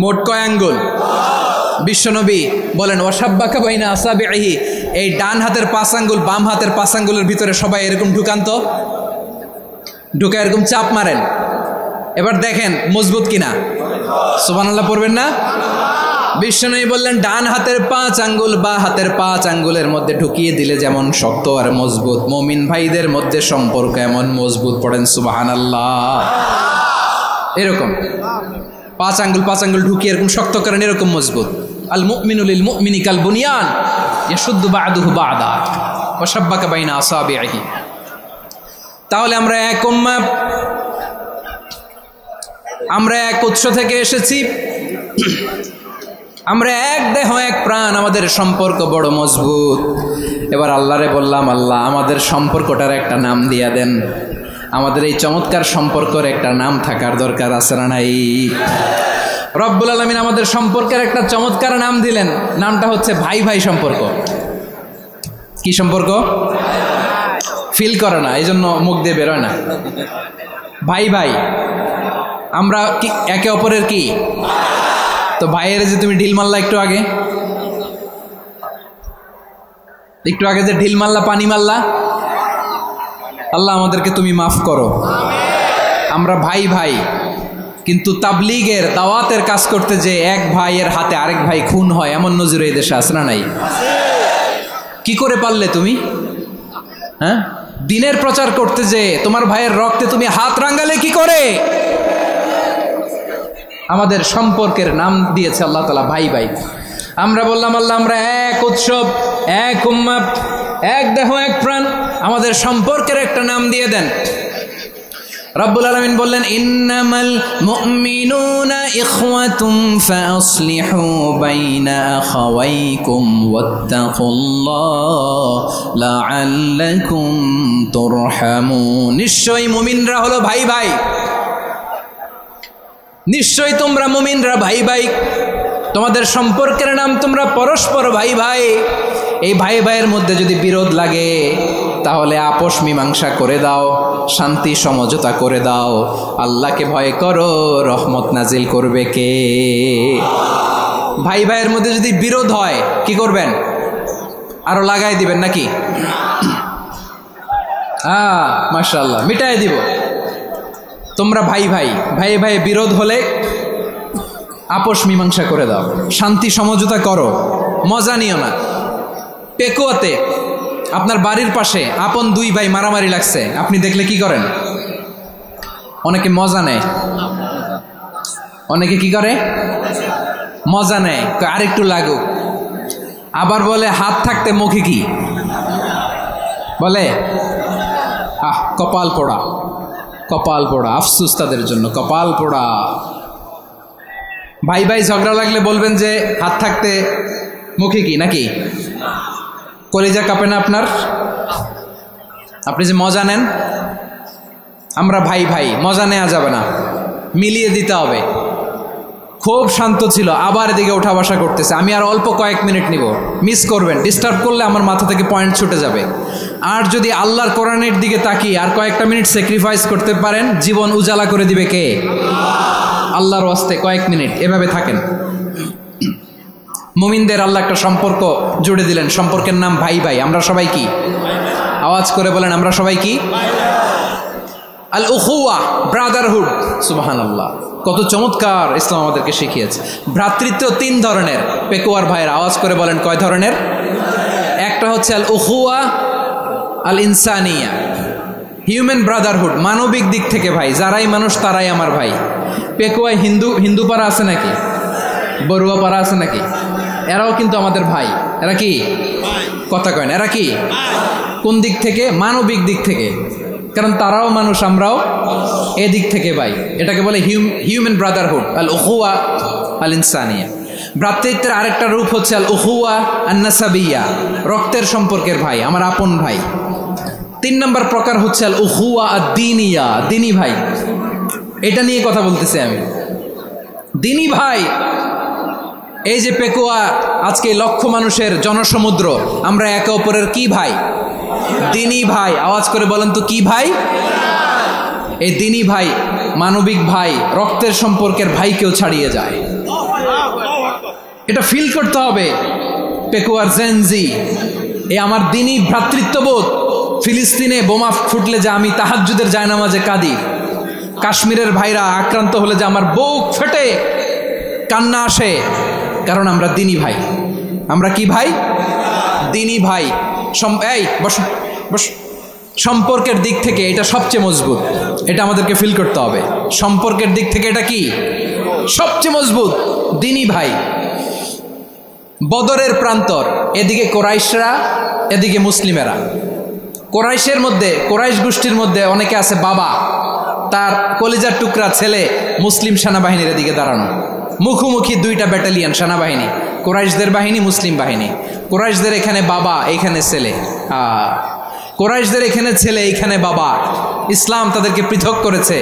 মোট কয় আঙ্গুল? বিশ্বনবী বলেন, ওয়াশাব্বাকা বাইনা আসাবিহি। এই ডান হাতের 5 আঙ্গুল বাম হাতের 5 আঙ্গুলের ভিতরে সবাই এরকম ঢুকান তো, ঢুকে এরকম চাপ মারেন। এবার দেখেন মজবুত কিনা। সুবহানাল্লাহ পড়বেন না? বিশ্বনবী বললেন, ডান হাতের 5 আঙ্গুল বা হাতের 5 আঙ্গুলের মধ্যে ঢুকিয়ে দিলে যেমন শক্ত আর মজবুত, মুমিন ভাইদের মধ্যে সম্পর্ক এমন মজবুত। পড়েন সুবহানাল্লাহ। এরকম 5 আঙ্গুল ঢুকিয়ে এরকম শক্ত করেন, এরকম মজবুত। আল মুমিনু লিল মুমিনি কাল বুনিয়ান ইয়াশুদ্দু বা'দুহু বা'দা ওয়া শাব্বাকা বাইনা আসাবিহি। তাহলে আমরা এক উম্মাহ, আমরা এক উৎস থেকে এসেছি, আমরা এক দেহ এক প্রাণ, আমাদের সম্পর্ক বড় মজবুত। এবার আল্লাহরে বললাম, আল্লাহ আমাদের সম্পর্কটার একটা নাম দিয়া দেন। আমাদের এই চমৎকার সম্পর্কের একটা নাম থাকার দরকার আছে না নাই? রব্বুল আলামিন আমাদের সম্পর্কের একটা চমৎকার নাম দিলেন। নামটা হচ্ছে ভাই ভাই সম্পর্ক। কি সম্পর্ক? ফিল করে না, এই জন্য মুখ দিয়ে বেরোয় না। ভাই ভাই, আমরা কি একে অপরের কি? তো ভাইয়ের যে তুমি ঢিল মারলা একটু আগে, যে ঢিল মারলা, পানি মারলা, আল্লাহ আমাদেরকে তুমি মাফ করো। আমরা ভাই ভাই, কিন্তু তাবলীগের দাওয়াতের কাজ করতে যে এক ভাইয়ের হাতে আরেক ভাই খুন হয়, এমন নজির এই দেশে আছে না নাই? কি করে পারলে তুমি? হ্যাঁ, দিনের প্রচার করতে যে তোমার ভাইয়ের রক্তে তুমি হাত রাঙ্গালে কি করে? আমাদের সম্পর্কের নাম দিয়েছে আল্লাহ তাআলা ভাই ভাই। আমরা বললাম, আল্লাহ আমরা এক উৎসব, এক উম্মাহ, এক দেহ এক প্রাণ, আমাদের সম্পর্কের একটা নাম দিয়ে দেন। রব্বুল আলামিন বললেন, ইন্নামাল মুমিনুনা ইখওয়াতুম ফাসলিহু বাইনা আখাওয়াইকুম ওয়াত্তাকুল্লাহ লাআল্লাকুম তুরহামুন। নিশ্চয়ই মুমিনরা হলো ভাই ভাই, নিশ্চয়ই তোমরা মুমিনরা ভাই ভাই, তোমাদের সম্পর্কের নাম তোমরা পরস্পর ভাই ভাই। এই ভাই ভাইয়ের মধ্যে যদি বিরোধ লাগে তাহলে আপোষ মীমাংসা করে দাও, শান্তি সমঝোতা করে দাও। আল্লাহকে ভয় করো, রহমত নাজিল করবে কে? ভাই ভাইয়ের মধ্যে যদি বিরোধ হয় কি করবেন? আরো লাগাই দিবেন নাকি? মাশাআল্লাহ, মিটাই দিব। তোমরা ভাই ভাই ভাইয়ে ভাইয়ে বিরোধ হলে আপোষ মীমাংসা করে দাও, শান্তি সমঝোতা করো, মজা নিও না। পেকুয়াতে আপনার বাড়ির পাশে আপন দুই ভাই মারামারি লাগছে, আপনি দেখলে কি করেন? অনেকে মজা নেয়, অনেকে কি করে? মজা নেয়, আরেকটু লাগুক। আবার বলে হাত থাকতে মুখে কি বলে? কপাল পোড়া, কপাল পোড়া, আফসুস তাদের জন্য, কপাল পোড়া। ভাই ভাই ঝগড়া লাগলে বলবেন যে হাত থাকতে মুখে কি, নাকি? কলিজা কাঁপে না আপনার? আপনি যে মজা নেন, আমরা ভাই ভাই, মজা নেওয়া যাবে না, মিলিয়ে দিতে হবে। খুব শান্ত ছিল, আবার এদিকে ওঠা বসা করতেছে। আমি আর অল্প কয়েক মিনিট নিব, মিস করবেন, ডিস্টার্ব করলে আমার মাথা থেকে পয়েন্ট ছুটে যাবে। আর যদি আল্লাহর কোরআনের দিকে তাকিয়ে আর কয়েকটা মিনিট স্যাক্রিফাইস করতে পারেন, জীবন উজালা করে দিবে কে? আল্লাহর ওয়াস্তে কয়েক মিনিট এভাবে থাকেন। মুমিনদের আল্লাহ একটা সম্পর্ক জুড়ে দিলেন, সম্পর্কের নাম ভাই ভাই। আমরা সবাই কি? আওয়াজ করে বলেন, আমরা সবাই কি? আল উখুয়া, ব্রাদারহুড। সুবহানাল্লাহ, কত চমৎকার ইসলাম আমাদেরকে শিখিয়েছে। ভ্রাতৃত্ব তিন ধরনের। পেকুয়ার ভাইয়ের আওয়াজ করে বলেন, কয় ধরনের? একটা হচ্ছে আল উখুয়া আল ইনসানিয়া, হিউম্যান ব্রাদারহুড, মানবিক দিক থেকে ভাই, যারাই মানুষ তারাই আমার ভাই। পেকুয়ায় হিন্দু পাড়া আছে নাকি? বড়ুয়া পাড়া আছে নাকি? এরাও কিন্তু আমাদের ভাই। এরা কি? কথা কয় না, এরা কি? কোন দিক থেকে? মানবিক দিক থেকে, কারণ তারাও মানুষ, আমরাও এদিক থেকে ভাই। এটাকে বলে হিউম্যান ব্রাদারহুড, আল উখুয়া আল ইনসানিয়া। ভ্রাতৃত্বের আরেকটা রূপ হচ্ছে আল উখুয়া আন নাসাবিয়া, রক্তের সম্পর্কের ভাই, আমার আপন ভাই। 3 নম্বর প্রকার হচ্ছে আল উখুয়া আদ দ্বীনিয়া, দ্বীনি ভাই। এটা নিয়ে কথা বলতেছি আমি, দ্বীনি ভাই। এই যে পেকুয়া, আজকে লক্ষ মানুষের জনসমুদ্র, আমরা একে অপরের কি ভাই? দ্বীনি ভাই। আওয়াজ করে বলেন তো, কি ভাই? এই দ্বীনি ভাই, মানবিক ভাই, রক্তের সম্পর্কের ভাইকেও ছাড়িয়ে যায়। এটা ফিল করতে হবে। পেকুয়ার জেনজি, এই আমার দ্বীনি ভ্রাতৃত্ববোধ। ফিলিস্তিনে বোমা ফুটলে যে আমি তাহাজ্জুদের জায়নামাজে কাঁদি, কাশ্মীরের ভাইরা আক্রান্ত হলে যে আমার বুক ফেটে কান্না আসে, কারণ আমরা দ্বীনি ভাই। আমরা কি ভাই? দ্বীনি ভাই। এই বস বস। সম্পর্কের দিক থেকে এটা সবচেয়ে মজবুত, এটা আমাদেরকে ফিল করতে হবে। সম্পর্কের দিক থেকে এটা কি? সবচেয়ে মজবুত, দ্বীনি ভাই। বদরের প্রান্তর, এদিকে কোরাইশরা, এদিকে মুসলিমেরা। কোরাইশের মধ্যে, কোরাইশ গোষ্ঠীর মধ্যে অনেকে আছে বাবা, তার কলিজার টুকরা ছেলে মুসলিম সেনাবাহিনীর এদিকে দাঁড়ানো, মুখোমুখি দুইটা ব্যাটালিয়ন সেনাবাহিনী, কোরাইশদের বাহিনী, মুসলিম বাহিনী। কোরাইশদের এখানে বাবা, এইখানে ছেলে। কোরাইশদের এখানে ছেলে, এইখানে বাবা। ইসলাম তাদেরকে পৃথক করেছে।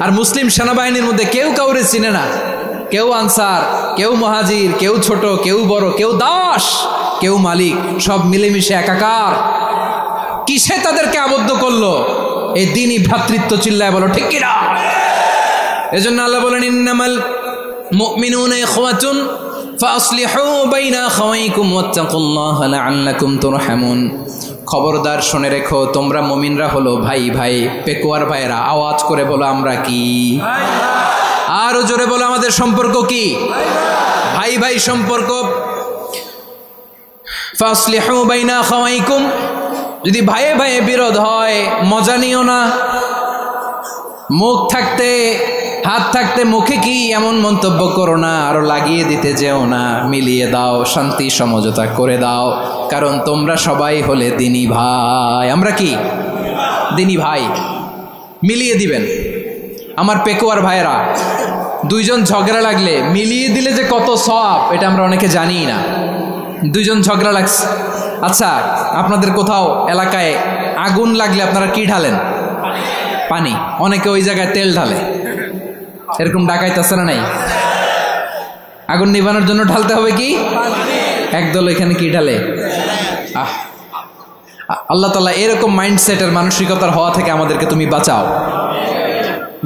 আর মুসলিম সেনাবাহিনীর মধ্যে কেউ কাউরে চিনে না, কেউ আনসার, কেউ মুহাজির, কেউ ছোট, কেউ বড়, কেউ দাস, কেউ মালিক, সব মিলেমিশে একাকার। কিসে তাদেরকে আবদ্ধ করলো? এই দ্বীনি ভ্রাতৃত্ব। চিল্লায় বলো ঠিক কিনা? এজন্য আল্লাহ বলেন, ইন্নামাল মুমিনুনা ইখওয়াতুন ফাসলিহু বাইনা আখাওয়াইকুম ওয়াত্তাকুল্লাহা লাআল্লাকুম তুরহামুন। খবরদার শুনে রেখো, তোমরা মুমিনরা হলো ভাই ভাই। পেকুয়ার ভাইরা আওয়াজ করে বলো, আমরা কি? আরো জোরে বলো, আমাদের সম্পর্ক কি? ভাই ভাই সম্পর্ক। ফাসলিহু বাইনা আখাওয়াইকুম, যদি ভাইয়ে ভাইয়ে বিরোধ হয় মজা নিও না। মুখ থাকতে, হাত থাকতে মুখে কি এমন মন্তব্য করো না, আরো লাগিয়ে দিতে যেও না। মিলিয়ে দাও, শান্তি সমঝোতা করে দাও, কারণ তোমরা সবাই হলে দ্বীনি ভাই। আমরা কি? দ্বীনি ভাই। মিলিয়ে দিবেন। আমার পেকুয়ার ভাইয়েরা, দুইজন ঝগড়া লাগলে মিলিয়ে দিলে যে কত সওয়াব, এটা আমরা অনেকে জানি না। দুইজন ঝগড়া লাগছে, আচ্ছা আপনাদের কোথাও এলাকায় আগুন লাগলে আপনারা কি ঢালেন? পানি। অনেকে ওই জায়গায় তেল ঢালে, এরকম ডাকাইতে আছে না নাই? আগুন নিভানোর জন্য ঢালতে হবে কি? একদল এখানে কি ঢালে? আল্লাহ তাআলা এরকম মাইন্ডসেটের, মানসিকতার হওয়া থেকে আমাদেরকে তুমি বাঁচাও।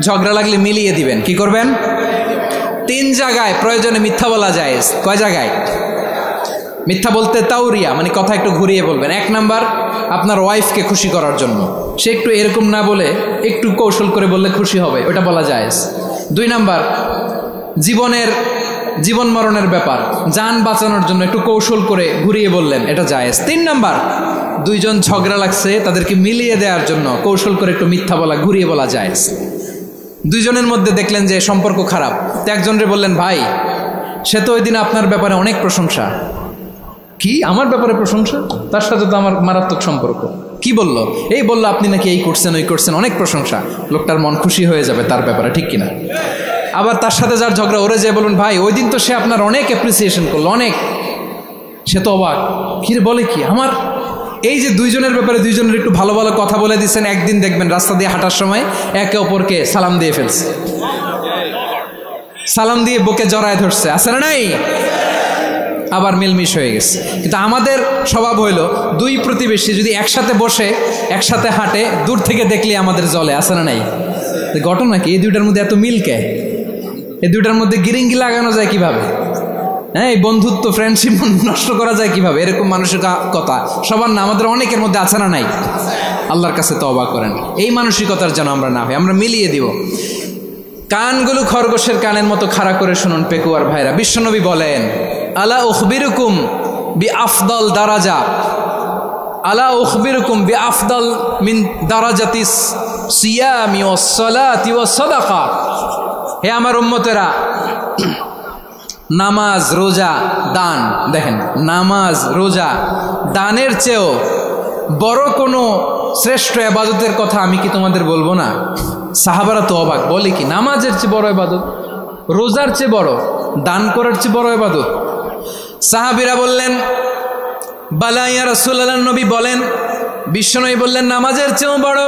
ঝগড়া লাগলে মিলিয়ে দিবেন। কি করবেন? 3 জায়গায় প্রয়োজনে মিথ্যা বলা যায়। কয় জায়গায়? মিথ্যা বলতে তাওরিয়া, মানে কথা একটু ঘুরিয়ে বলবেন। 1 নাম্বার আপনার ওয়াইফকে খুশি করার জন্য, সে একটু এরকম না বলে একটু কৌশল করে বললে খুশি হবে, ওটা বলা জায়েজ। 2 নাম্বার জীবন মরণের ব্যাপার, জান বাঁচানোর জন্য একটু কৌশল করে ঘুরিয়ে বললেন, এটা জায়েজ। 3 নাম্বার 2 জন ঝগড়া লাগছে, তাদেরকে মিলিয়ে দেওয়ার জন্য কৌশল করে একটু মিথ্যা বলা, ঘুরিয়ে বলা জায়েজ। 2 জনের মধ্যে দেখলেন যে সম্পর্ক খারাপ, তো একজনরে বললেন, ভাই সে তো ওই দিন আপনার ব্যাপারে অনেক প্রশংসা। কি আমার ব্যাপারে প্রশংসা? তার সাথে তো আমার মারাত্মক সম্পর্ক। কি বলল? এই বলল আপনি নাকি এই করছেন ওই করছেন, অনেক প্রশংসা। লোকটার মন খুশি হয়ে যাবে তার ব্যাপারে, ঠিক কিনা? আবার তার সাথে যার ঝগড়া, ওরে যে বলুন, ভাই ওই দিন তো সে আপনার অনেক অ্যাপ্রিসিয়েশন করলো, অনেক। সে তো অবাক, কি রে বলে কি আমার? এই যে 2 জনের ব্যাপারে 2 জনের একটু ভালো ভালো কথা বলে দিচ্ছেন, একদিন দেখবেন রাস্তা দিয়ে হাঁটার সময় একে অপরকে সালাম দিয়ে ফেলছে, সালাম দিয়ে বুকে জড়ায় ধরছে, আছে না নাই? আবার মিলমিশ হয়ে গেছে। কিন্তু আমাদের স্বভাব হইল 2 প্রতিবেশী যদি একসাথে বসে একসাথে হাঁটে, দূর থেকে দেখলে আমাদের জলে, আছে না নাই? ঘটনা কি? এই 2টার মধ্যে এত মিল কে? এই 2টার মধ্যে গিরিঙ্গি লাগানো যায় কিভাবে? হ্যাঁ, এই বন্ধুত্ব ফ্রেন্ডশিপ নষ্ট করা যায় কিভাবে? এরকম মানসিকতা সবার না, আমাদের অনেকের মধ্যে আছে না নাই? আল্লাহর কাছে তওবা করেন, এই মানসিকতার যেন আমরা না হই, আমরা মিলিয়ে দিব। কানগুলো খরগোশের কানের মতো খাড়া করে শুনুন পেকুয়ার ভাইরা। বিশ্বনবী বলেন, আলা উখবিরুকুম বিআফদাল দারাজা, আলা উখবিরুকুম বিআফদাল মিন দারাজাতিস সিয়ামি ওয়াস সালাতি ওয়াস সাদাকা। হে আমার উম্মতেরা, নামাজ, রোজা, দান, দেখেন নামাজ, রোজা, দানের চেয়েও বড় কোনো শ্রেষ্ঠ ইবাদতের কথা আমি কি তোমাদের বলবো না? সাহাবারা তো অবাক, বলে কি নামাজের চেয়ে বড় ইবাদত, রোজার চেয়ে বড়, দান করার চেয়ে বড় ইবাদত? সাহাবীরা বললেন, বালা ইয়া রাসূলুল্লাহ। নবী বলেন, বিশ্বনবী বললেন, নামাজের চেয়েও বড়,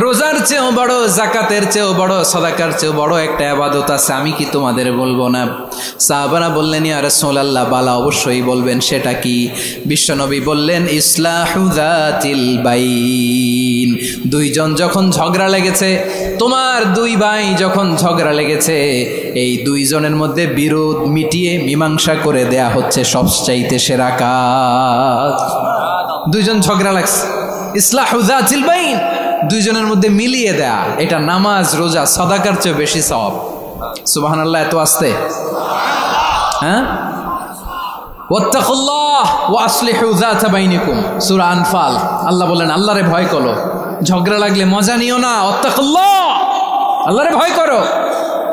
রোজার চেয়েও বড়, জাকাতের চেয়েও বড়, সাদাকার চেয়েও বড় একটা ইবাদত আছে, আমি কি তোমাদের বলবো না? সাহাবারা বললেন, ইয়া রাসূলুল্লাহ, বালা অবশ্যই বলবেন, সেটা কি? বিশ্বনবী বললেন, ইসলাহু যাতিল বাইন। 2 জন যখন ঝগড়া লেগেছে, তোমার 2 ভাই যখন ঝগড়া লেগেছে, এই 2 জনের মধ্যে বিরোধ মিটিয়ে মীমাংসা করে দেয়া হচ্ছে সবচাইতে সেরা কাজ। 2 জন ঝগড়া লাগছে, ইসলাহু যাতিল বাইন, 2 জনের মধ্যে মিলিয়ে দেয়া, এটা নামাজ, রোজা, সাদাকার চেয়ে বেশি সওয়াব। সুবহানাল্লাহ, এত আসতে, হ্যাঁ? ওয়াত্তাকুল্লাহ ওয়া আসলিহু যাতা বাইনিকুম, সূরা আনফাল। আল্লাহ বলেন, আল্লাহরে ভয় করো, ঝগড়া লাগলে মজা নিও না, ওয়াত্তাকুল্লাহ, আল্লাহরে ভয় করো,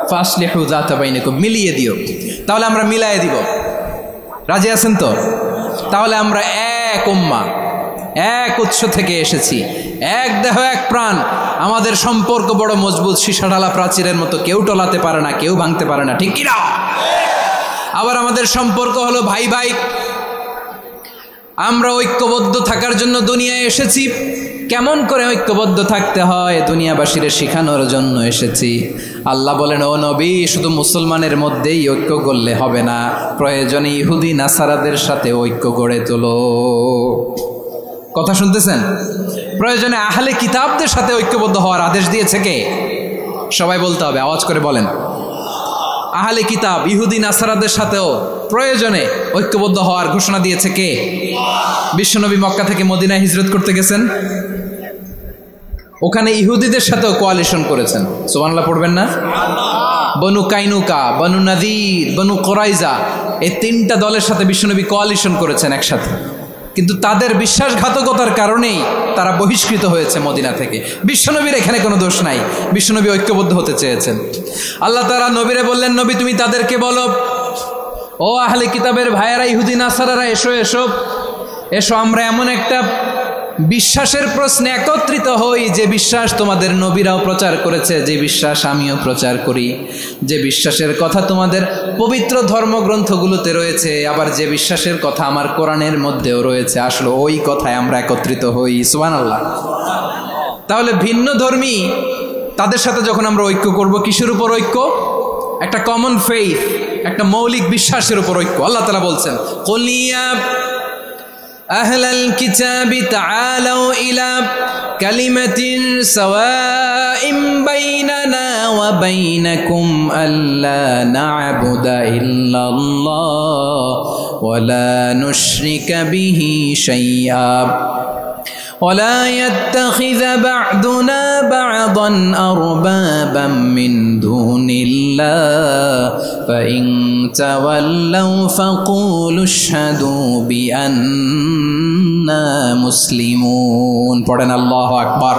ফাসলিহু যাতা বাইনিকুম, মিলিয়ে দিও। তাহলে আমরা মিলায়ে দিব, রাজি আছেন তো? তাহলে আমরা এক উম্মাহ, এক উৎস থেকে এসেছি, এক দেহ এক প্রাণ, আমাদের সম্পর্ক বড় মজবুত, সীসাঢালা প্রাচীরের মতো, কেউ টলাতে পারে না, কেউ ভাঙতে পারে না, ঠিক কিনা? আবার আমাদের সম্পর্ক হলো ভাই ভাই, আমরা ঐক্যবদ্ধ থাকার জন্য দুনিয়ায় এসেছি। কেমন করে ঐক্যবদ্ধ থাকতে হয় দুনিয়াবাসীর শেখানোর জন্য এসেছি। আল্লাহ বলেন, ও নবী, শুধু মুসলমানের মধ্যেই ঐক্য করলে হবে না, প্রয়োজনে ইহুদি নাসারাদের সাথে ঐক্য গড়ে তোলো। কথা শুনতেছেন? প্রয়োজনে আহলে কিতাবদের সাথে ঐক্যবদ্ধ হওয়ার আদেশ দিয়েছে কে? সবাই বলতে হবে, আওয়াজ করে বলেন। আহলে কিতাব ইহুদি নাসারাদের সাথেও প্রয়োজনে ঐক্যবদ্ধ হওয়ার ঘোষণা দিয়েছে কে? বিশ্বনবী মক্কা থেকে মদিনায় হিজরত করতে গেছেন, ওখানে ইহুদিদের সাথেও কোয়ালিশন করেছেন। সুবহানাল্লাহ পড়বেন না? বনু কাইনুকা, বনু নাদির, বনু কোরাইজা, এই 3টা দলের সাথে বিশ্বনবী কোয়ালিশন করেছেন একসাথে। কিন্তু তাদের বিশ্বাসঘাতকতার কারণেই তারা বহিষ্কৃত হয়েছে মদিনা থেকে। বিশ্বনবীর এখানে কোনো দোষ নাই, বিশ্বনবী ঐক্যবদ্ধ হতে চেয়েছেন। আল্লাহ তাআলা নবীরে বললেন, নবী তুমি তাদেরকে বলো, ও আহলে কিতাবের ভাইয়েরা, ইহুদি নাসারারা, এসো এসো এসো, আমরা এমন একটা বিশ্বাসের প্রশ্নে একত্রিত হই যে বিশ্বাস তোমাদের নবীরাও প্রচার করেছে, যে বিশ্বাস আমিও প্রচার করি, যে বিশ্বাসের কথা তোমাদের পবিত্র ধর্মগ্রন্থগুলোতে রয়েছে, আবার যে বিশ্বাসের কথা আমার কোরআনের মধ্যেও রয়েছে, আসলে ওই কথায় আমরা একত্রিত হই। সুবহানাল্লাহ। তাহলে ভিন্ন ধর্মী তাদের সাথে যখন আমরা ঐক্য করব, কিসের উপর ঐক্য? একটা কমন ফেইথ, একটা মৌলিক বিশ্বাসের উপর ঐক্য। আল্লাহ তাআলা বলছেন, কুলিয়া আহলাল কিতাবি তাআলাউ ইলা কালিমাতিন সাওয়াইম বাইনানা ওয়া বাইনাকুম আল্লা না'বুদা ইল্লাল্লাহ ولا نشرك به شيئا ولا يتخذ بعضنا بعضا أربابا من دون الله فإن تولوا فقولوا اشهدوا بأننا مسلمون পড়েন আল্লাহু আকবার।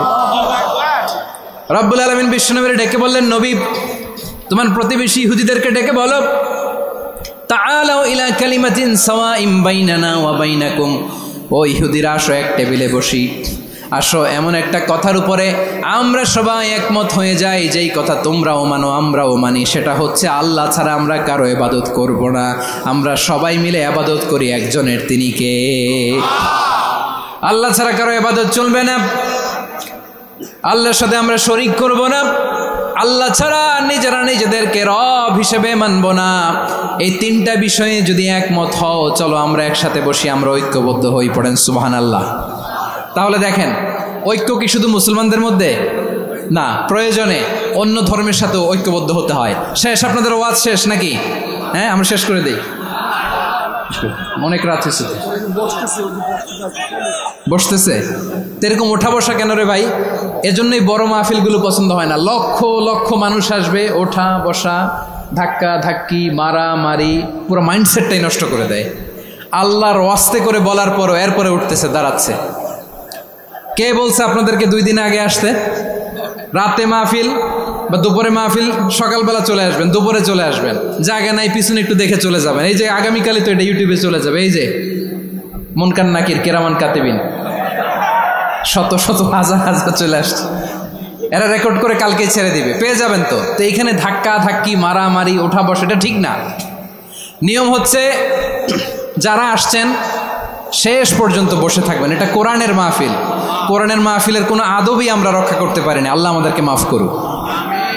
রব্বুল আলামিন বিশ্বনবীকে ডেকে বললেন, নবী তোমার প্রতিবেশী ইহুদিদেরকে ডেকে বলো, তাআলাউ ইলা কালিমাতিন সাওয়াইন বাইনানা ওয়া বাইনাকুম, ও ইহুদিরা আসো এক টেবিলে বসি, আসো এমন একটা কথার উপরে আমরা সবাই একমত হয়ে যাই, যেই কথা তোমরাও মানো আমরাও মানি, সেটা হচ্ছে আল্লাহ ছাড়া আমরা কারো ইবাদত করব না, আমরা সবাই মিলে ইবাদত করি একজনের, তিনি কে? আল্লাহ ছাড়া কারো ইবাদত চলবে না, আল্লাহর সাথে আমরা শরীক করব না, আল্লাহ ছাড়া নিজেরা নিজেদেরকে রব হিসেবে মানব না। এই তিনটা বিষয়ে যদি একমত হও, চলো আমরা একসাথে বসি, আমরা ঐক্যবদ্ধ হই। পড়েন সুবহানাল্লাহ। তাহলে দেখেন, ঐক্য কি শুধু মুসলমানদের মধ্যে না, প্রয়োজনে অন্য ধর্মের সাথে ঐক্যবদ্ধ হতে হয়। শেষ, আপনাদের ওয়াজ শেষ নাকি? হ্যাঁ, আমরা শেষ করে দিই, অনেক রাত হয়েছে। বসতেছে এরকম ওঠা বসা কেন রে ভাই? এজন্যই বড় মাহফিলগুলো পছন্দ হয় না। লক্ষ লক্ষ মানুষ আসবে, ওঠা বসা, ধাক্কা ধাক্কি, মারামারি, পুরো মাইন্ডসেটটাই নষ্ট করে দেয়। আল্লাহর ওয়াস্তে করে বলার পরও এরপরে উঠতেছে, দাঁড়াচ্ছে। কে বলছে আপনাদেরকে 2 দিন আগে আসতে? রাতে মাহফিল বা দুপুরে মাহফিল, সকালবেলা চলে আসবেন, দুপুরে চলে আসবেন, জায়গা নাই পিছনে একটু দেখে চলে যাবেন। এই যে আগামীকালই তো এটা ইউটিউবে চলে যাবে, এই যে মুনকার নাকির কেরামান কাতিবিন শত শত হাজার হাজার চলে আসছে, এরা রেকর্ড করে কালকে ছেড়ে দিবে, পেয়ে যাবেন। তো এইখানে ধাক্কা ধাক্কি, মারামারি, ওঠা বসা, এটা ঠিক না। নিয়ম হচ্ছে যারা আসছেন শেষ পর্যন্ত বসে থাকবেন। এটা কোরআনের মাহফিল, কোরআনের মাহফিলের কোনো আদবই আমরা রক্ষা করতে পারিনি। আল্লাহ আমাদেরকে মাফ করুক,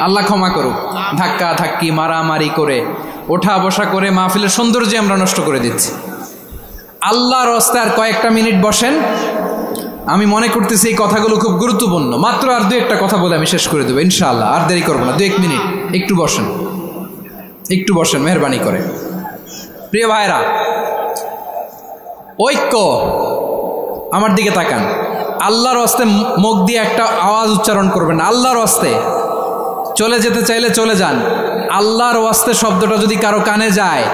আল্লাহ ক্ষমা করুক। ধাক্কা ধাক্কি, মারামারি করে, ওঠা বসা করে মাহফিলের সৌন্দর্য আমরা নষ্ট করে দিচ্ছি। আল্লাহর রাস্তায় আর কয়েকটা মিনিট বসেন। আমি মনে করতেছি এই কথাগুলো খুব গুরুত্বপূর্ণ। মাত্র আর 2-1টা কথা বলে আমি শেষ করে দেবো ইনশাআল্লাহ, আর দেরি করবো না। 2-1 মিনিট একটু বসেন, একটু বসেন মেহরবানি করে। প্রিয় ভাইরা, ঐক্য, আমার দিকে তাকান। আল্লাহর রাস্তে মুখ দিয়ে একটা আওয়াজ উচ্চারণ করবেন, আল্লাহর রাস্তে। চলে যেতে চাইলে চলে যান। আল্লাহর ওয়াস্তে শব্দটা যদি কারো কানে যায়,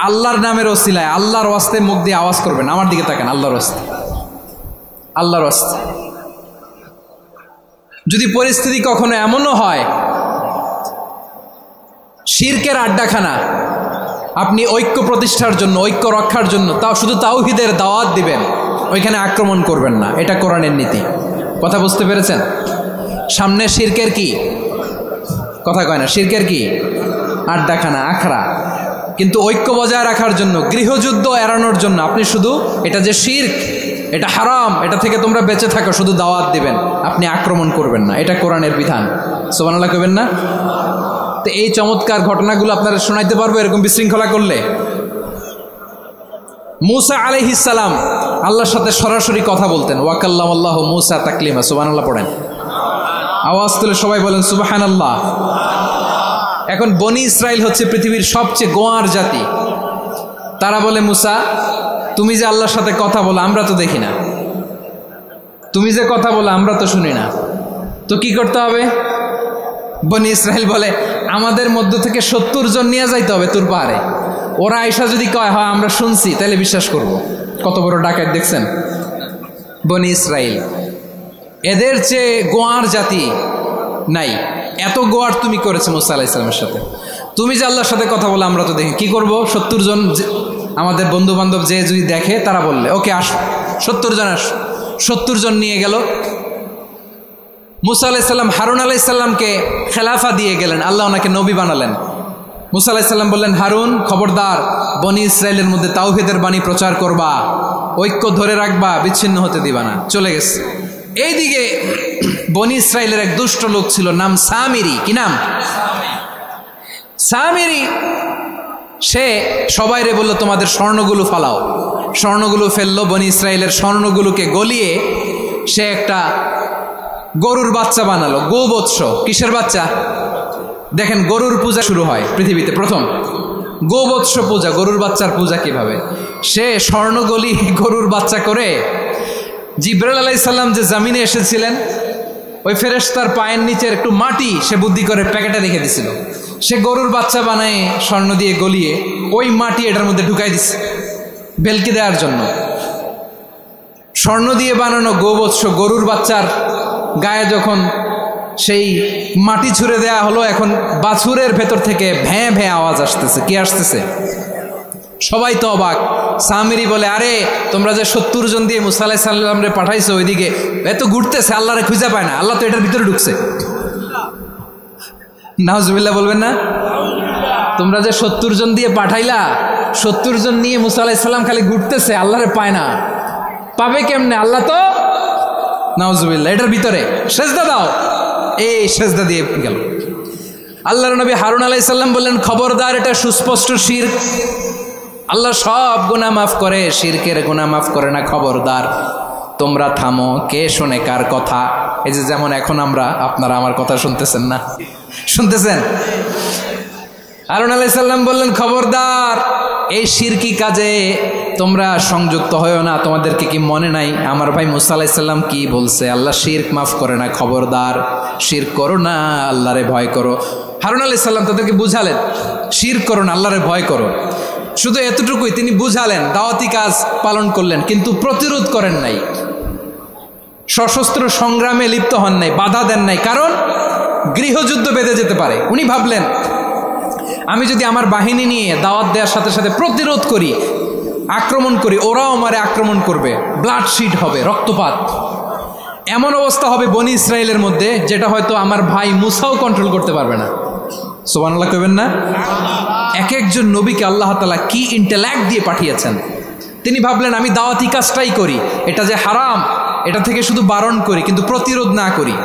আল্লাহর নামের ওসিলায় আল্লাহর ওয়াস্তে মুখ দিয়ে আওয়াজ করবেন। আমার দিকে তাকান, আল্লাহর ওয়াস্তে, আল্লাহর ওয়াস্তে। যদি পরিস্থিতি কখনো এমনও হয় শিরকের আড্ডাখানা, আপনি ঐক্য প্রতিষ্ঠার জন্য, ঐক্য রক্ষার জন্য তাও শুধু তাওহীদের দাওয়াত দিবেন, ওইখানে আক্রমণ করবেন না। এটা কোরআনের নীতি। কথা বুঝতে পেরেছেন? সামনে শিরকের কি কথা কয় না, শিরকের কি আড্ডাখানা, আখড়া। কিন্তু ঐক্য বজায় রাখার জন্য, গৃহযুদ্ধ এড়ানোর জন্য আপনি শুধু এটা যে শিরক, এটা হারাম, এটা থেকে তোমরা বেঁচে থাকো, শুধু দাওয়াত দিবেন, আপনি আক্রমণ করবেন না। এটা কোরআনের বিধান। সুবহানাল্লাহ কইবেন না? তো এই চমৎকার ঘটনাগুলো আপনারা শোনাইতে পারবো এরকম বিশৃঙ্খলা করলে। মূসা আলাইহিস সালাম আল্লাহর সাথে সরাসরি কথা বলতেন। ওয়াকাল্লামাল্লাহু মূসা তাকলিমা। সুবহানাল্লাহ পড়েন, আওয়াজ তুলে সবাই বলেন সুবহানাল্লাহ। এখন বনি ইসরাইল হচ্ছে পৃথিবীর সবচেয়ে গোয়ার জাতি। তারা বলে, মূসা তুমি যে আল্লাহর সাথে কথা বলো আমরা তো দেখি না, তুমি যে কথা বলো আমরা তো শুনি না, তো কি করতে হবে? বনি ইসরাইল বলে, আমাদের মধ্য থেকে 70 জন নিয়ে যাইতে হবে তুর পাহাড়ে। ওরা আয়সা যদি কয় হয় আমরা শুনছি, তাহলে বিশ্বাস করব। কত বড় ডাকাত দেখছেন বনি ইসরাইল। এদের চেয়ে গোয়ার জাতি নাই। এত গোয়ার তুমি করেছো মুসা আলাইহিস সালামের সাথে। তুমি যে আল্লাহর সাথে কথা বলে আমরা তো দেখি, কি করব? 70 জন আমাদের বন্ধু বান্ধব যে যদি দেখে, তারা বললে ওকে আসো, 70 জন আসো। 70 জন নিয়ে গেল। মুসা আলাইহিস সালাম হারুন আলাইহিস সালামকে খেলাফা দিয়ে গেলেন, আল্লাহ ওনাকে নবী বানালেন। মুসা আলাইহিস সালাম বললেন, হারুন খবরদার, বনি ইসরাইলের মধ্যে তাওহীদের বাণী প্রচার করবা, ঐক্য ধরে রাখবা, বিচ্ছিন্ন হতে দিবা না। চলে গেছে। এইদিকে বনি ইসরাইলের এক দুষ্ট লোক ছিল, নাম সামিরি। কি নাম? সামিরি। সে সবাইরে বলল, তোমাদের স্বর্ণগুলো ফালাও। স্বর্ণগুলো ফেললো। বনি ইসরাইলের স্বর্ণগুলোকে গলিয়ে সে একটা গরুর বাচ্চা বানালো। গোবৎস। কিসের বাচ্চা? দেখেন, গরুর পূজা শুরু হয় পৃথিবীতে প্রথম। গোবৎস পূজা, গরুর বাচ্চার পূজা কিভাবে, সে স্বর্ণগলি গরুর বাচ্চা করে জিবরাইল আলাইহিস সালাম যে জামিনে এসেছিলেন ওই ফেরেশতার পায়ের নিচের একটু মাটি সে বুদ্ধি করে প্যাকেটে রেখে দিছিল, সে গরুর বাচ্চা বানায় স্বর্ণ দিয়ে গলিয়ে ওই মাটি এটার মধ্যে ঢুকাই দিছে ভেলকি দেওয়ার জন্য। স্বর্ণ দিয়ে বানানো গোবৎস গরুর বাচ্চার গায়ে যখন সেই মাটি ছুঁড়ে দেয়া হলো, এখন বাছুরের ভেতর থেকে ভ্যাঁ ভ্যাঁ আওয়াজ আসতেছে। কি আসতেছে? সবাই তো অবাক। সামিরি বলে, আরে তোমরা যে 70 জন দিয়ে মুসা আলাইহিস সালাম রে পাঠাইছো ওইদিকে, এত ঘুরতেছে, আল্লাহরে খুঁজে পায় না, আল্লাহ তো এটার ভিতরে ঢুকছে। নাউজুবিল্লাহ বলবেন না? তোমরা যে 70 জন দিয়ে পাঠাইলা, 70 জন নিয়ে মুসা আলাইহিস সালাম খালি ঘুরতেছে, আল্লাহরে পায় না, পাবে কেমনে? আল্লাহ তো নাউজুবিল্লাহ এটার ভিতরে, সেজদা দাও। এই সেজদা দিয়ে গেল। আল্লাহর নবী হারুন আলাইহিস সালাম বললেন, খবরদার, এটা সুস্পষ্ট শিরক। আল্লাহ সব গুনাহ মাফ করে, শিরকের গুনাহ মাফ করে না, খবরদার তোমরা থামো। কে শোনে কার কথা? এই যে যেমন এখন আপনারা আমার কথা শুনতেছেন না, শুনতেছেন? হারুন আলাইহিস সালাম বললেন, খবরদার, এই শিরকি কাজে তোমরা সংযুক্ত হয়েও না। তোমাদেরকে কি মনে নাই আমার ভাই মুসা আলাইহিস সালাম কি বলছে? আল্লাহ শিরক মাফ করে না, খবরদার শিরক করো না, আল্লাহরে ভয় করো। হারুন আলাইহিস সালাম তাদেরকে বুঝালেন, শিরক করো না, আল্লাহরে ভয় করো। শুধু এতটুকুই তিনি বুঝালেন, দাওয়াতি কাজ পালন করলেন, কিন্তু প্রতিরোধ করেন নাই, সশস্ত্র সংগ্রামে লিপ্ত হন নাই, বাধা দেন নাই, কারণ গৃহযুদ্ধ বেঁধে যেতে পারে। উনি ভাবলেন, আমি যদি আমার বাহিনী নিয়ে দাওয়াত দেওয়ার সাথে সাথে প্রতিরোধ করি, আক্রমণ করি, ওরাও আমারে আক্রমণ করবে, ব্লাডশিট হবে, রক্তপাত, এমন অবস্থা হবে বনি ইসরায়েলের মধ্যে যেটা হয়তো আমার ভাই মুসাও কন্ট্রোল করতে পারবে না। সুবহানাল্লাহ কইবেন না? এক একজন নবীকে আল্লাহ তাআলা কি ইন্টেলেক্ট দিয়ে পাঠিয়েছেন। তিনি ভাবলেন, আমি দাওয়াতি কাজটাই করি, এটা যে হারাম এটা থেকে শুধু বারণ করি, কিন্তু প্রতিরোধ না করি।